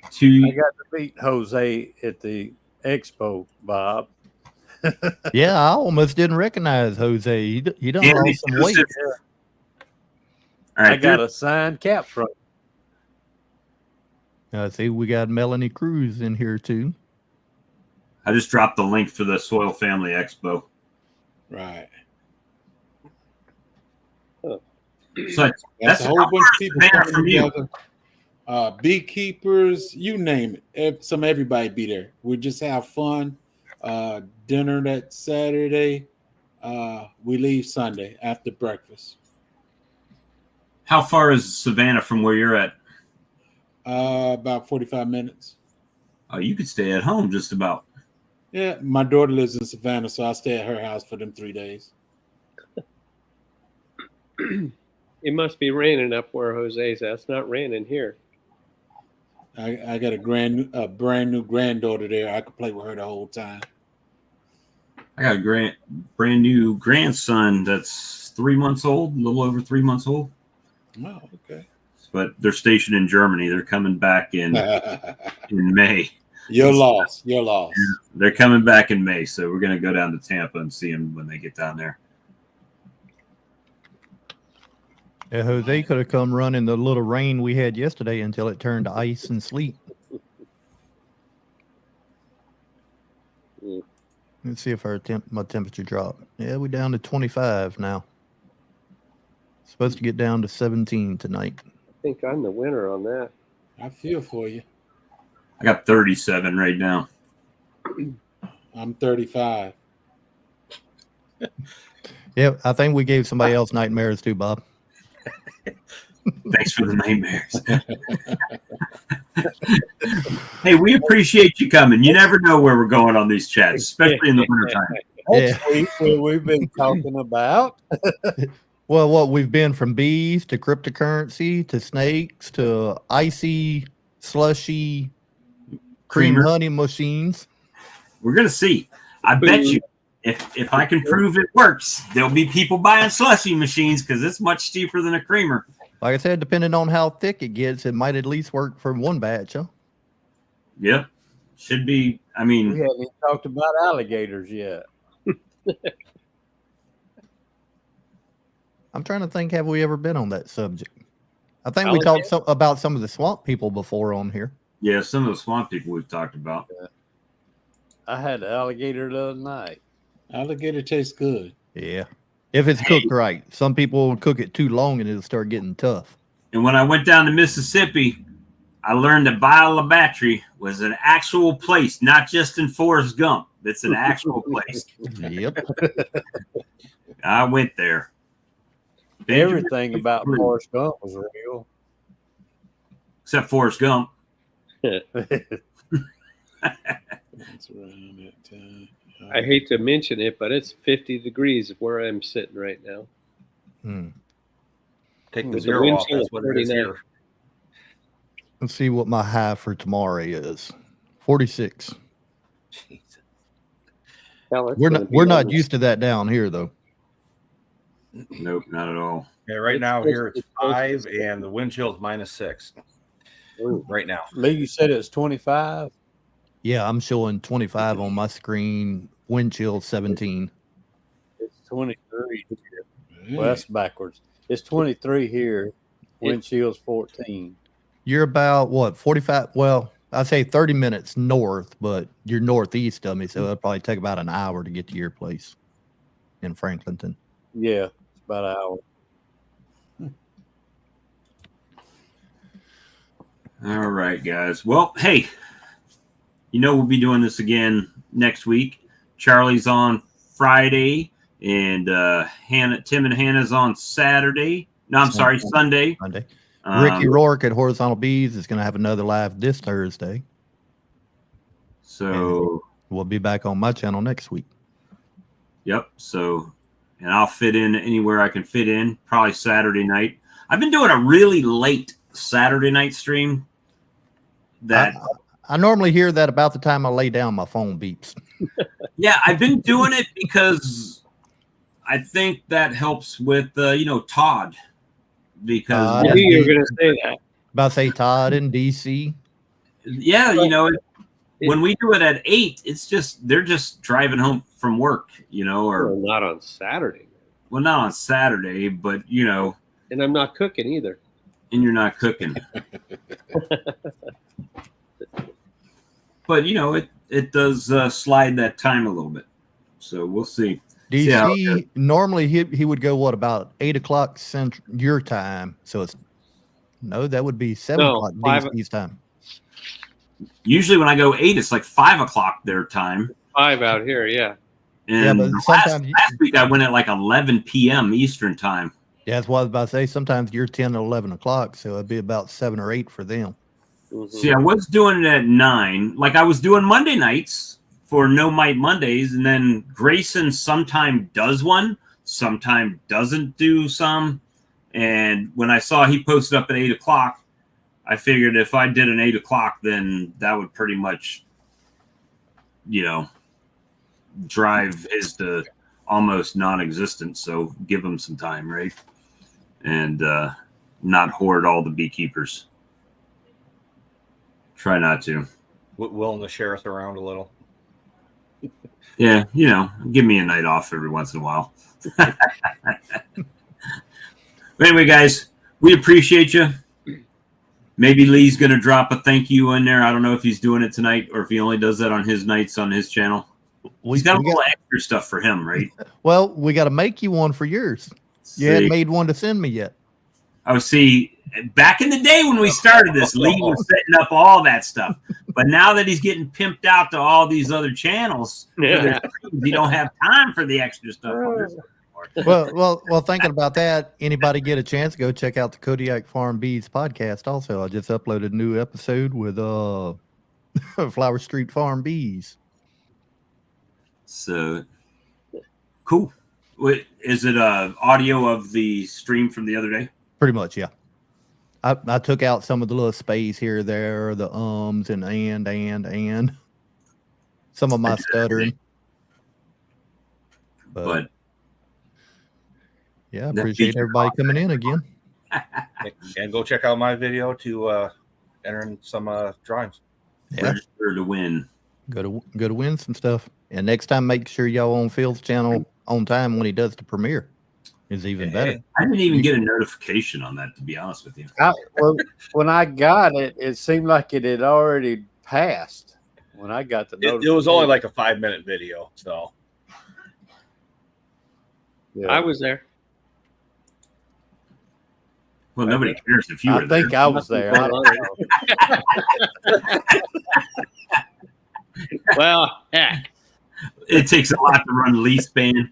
I got to meet Jose at the expo, Bob. Yeah, I almost didn't recognize Jose. You done lost some weight. All right, I got a signed cap from. See, we got Melanie Cruz in here too. I just dropped the link for the Soil Family Expo. Right. So that's a whole bunch of people coming together. Beekeepers, you name it. Everybody be there. We just have fun. Dinner that Saturday. We leave Sunday after breakfast. How far is Savannah from where you're at? About 45 minutes. Oh, you could stay at home just about. Yeah, my daughter lives in Savannah, so I stay at her house for them 3 days. It must be raining up where Jose's at. It's not raining here. I got a brand new granddaughter there. I could play with her the whole time. I got a brand new grandson that's 3 months old, a little over 3 months old. Oh, okay. But they're stationed in Germany. They're coming back in May. You're lost. You're lost. They're coming back in May, so we're going to go down to Tampa and see them when they get down there. Yeah, Jose could have come running the little rain we had yesterday until it turned to ice and sleet. Let's see if my temperature dropped. Yeah, we're down to 25 now. Supposed to get down to 17 tonight. I think I'm the winner on that. I feel for you. I got 37 right now. I'm 35. Yeah, I think we gave somebody else nightmares too, Bob. Thanks for the nightmares. Hey, we appreciate you coming. You never know where we're going on these chats, especially in the wintertime. That's what we've been talking about. Well, what we've been from bees to cryptocurrency to snakes to icy, slushy, cream honey machines. We're going to see. I bet you if I can prove it works, there'll be people buying slushy machines because it's much cheaper than a creamer. Like I said, depending on how thick it gets, it might at least work for one batch, huh? Yep. Should be. I mean, We haven't even talked about alligators yet. I'm trying to think, have we ever been on that subject? I think we talked about some of the swamp people before on here. Yeah, some of the swamp people we've talked about. I had an alligator the other night. Alligator tastes good. Yeah. If it's cooked right. Some people cook it too long and it'll start getting tough. And when I went down to Mississippi, I learned that Bayou Battery was an actual place, not just in Forrest Gump. It's an actual place. Yep. I went there. Everything about Forrest Gump was real. Except Forrest Gump. I hate to mention it, but it's 50 degrees where I'm sitting right now. Take the zero off. That's what it is here. Let's see what my high for tomorrow is. 46. We're not used to that down here, though. Nope, not at all. Yeah, right now here it's 5 and the wind chill is -6. Right now. Lee, you said it's 25? Yeah, I'm showing 25 on my screen. Wind chill 17. It's 23 here. Well, that's backwards. It's 23 here. Wind chill's 14. You're about, what, 45? Well, I'd say 30 minutes north, but you're northeast of me, so it'll probably take about an hour to get to your place in Franklinton. Yeah, it's about an hour. All right, guys. Well, hey, we'll be doing this again next week. Charlie's on Friday, and Tim and Hannah's on Saturday. No, I'm sorry, Sunday. Ricky Rourke at Horizontal Bees is going to have another live this Thursday. So we'll be back on my channel next week. Yep. So, and I'll fit in anywhere I can fit in, probably Saturday night. I've been doing a really late Saturday night stream. I normally hear that about the time I lay down, my phone beeps. Yeah, I've been doing it because I think that helps with, Todd. Because I knew you were going to say that. About to say Todd in DC. Yeah, when we do it at 8, it's just they're just driving home from work, or not on Saturday. Well, not on Saturday, but and I'm not cooking either. And you're not cooking. But it does slide that time a little bit, so we'll see. DC normally he would go about 8 o'clock Central your time, so that would be 7 o'clock DC's time. Usually when I go 8, it's like 5 o'clock their time. 5 out here, yeah. And but last week I went at like 11 p.m. Eastern time. Yeah, that's what I was about to say. Sometimes you're 10 or 11 o'clock, so it'd be about 7 or 8 for them. Mm-hmm. See, I was doing it at 9. Like I was doing Monday nights for No Mite Mondays, and then Grayson sometime does one, sometime doesn't do some. And when I saw he posted up at 8 o'clock, I figured if I did an 8 o'clock, then that would pretty much, drive his to almost non-existent. So give him some time, right? And not hoard all the beekeepers. Try not to. Willing to share us around a little. Yeah, give me a night off every once in a while. Anyway, guys, we appreciate you. Maybe Lee's going to drop a thank you in there. I don't know if he's doing it tonight or if he only does that on his nights on his channel. He's got a little extra stuff for him, right? Well, we got to make you one for yours. You hadn't made one to send me yet. Oh, see, back in the day when we started this, Lee was setting up all that stuff. But now that he's getting pimped out to all these other channels, he don't have time for the extra stuff on this. Well, thinking about that, anybody get a chance, go check out the Kodiak Farm Bees podcast. Also, I just uploaded a new episode with Flower Street Farm Bees. So cool. Wait, is it audio of the stream from the other day? Pretty much, yeah. I took out some of the little space here, there, the ums and some of my stuttering. But yeah, I appreciate everybody coming in again. And go check out my video to enter in some drawings. Yeah. Register to win. Go to win some stuff. And next time, make sure y'all on Phil's channel on time when he does the premiere. Is even better. I didn't even get a notification on that, to be honest with you. Well, when I got it, it seemed like it had already passed. When I got the notification, it was only like a 5-minute video, so yeah. I was there. Well, nobody cares if you were there. I think I was there. I don't know. Well, heck. It takes a lot to run Lee's band.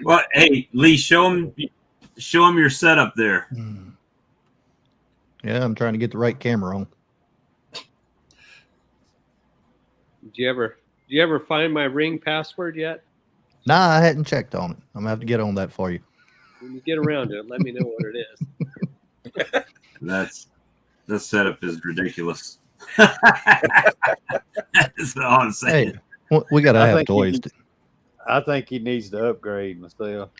Well, hey, Lee, show him your setup there. Yeah, I'm trying to get the right camera on. Did you ever find my ring password yet? Nah, I hadn't checked on it. I'm gonna have to get on that for you. When you get around to it, let me know what it That is. setup is ridiculous. That's all I'm saying. Hey, we gotta have toys. I think he needs to upgrade myself.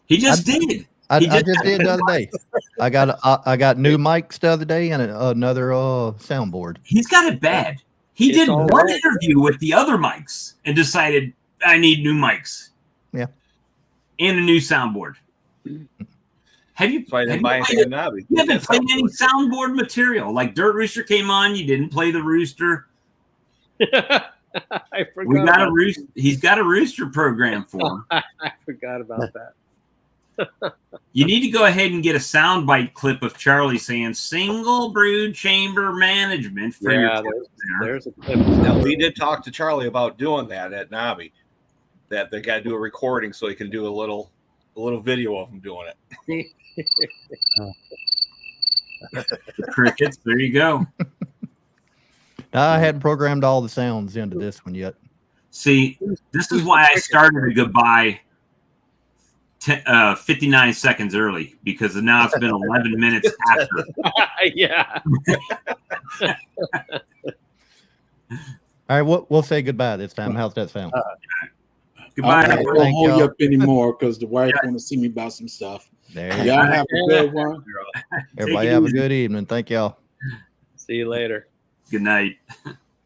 He just did. I just did the other day. I got new mics the other day and another soundboard. He's got it bad. He did one interview with the other mics and decided I need new mics. Yeah. And a new soundboard. Have you played any soundboard material? Like Dirt Rooster came on, you didn't play the rooster. I forgot. He's got a rooster program for him. I forgot about that. You need to go ahead and get a soundbite clip of Charlie saying single brood chamber management for there's a clip. Now, we did talk to Charlie about doing that at Nobby, that they got to do a recording so he can do a little video of him doing it. The crickets, there you go. I hadn't programmed all the sounds into this one yet. See, this is why I started a goodbye 59 seconds early, because now it's been 11 minutes after. Yeah. All right, we'll say goodbye this time. How's that sound? Goodbye. I won't hold you up anymore because the wife want to see me about some stuff. Y'all have a good one. Everybody have a good evening. Thank y'all. See you later. Good night.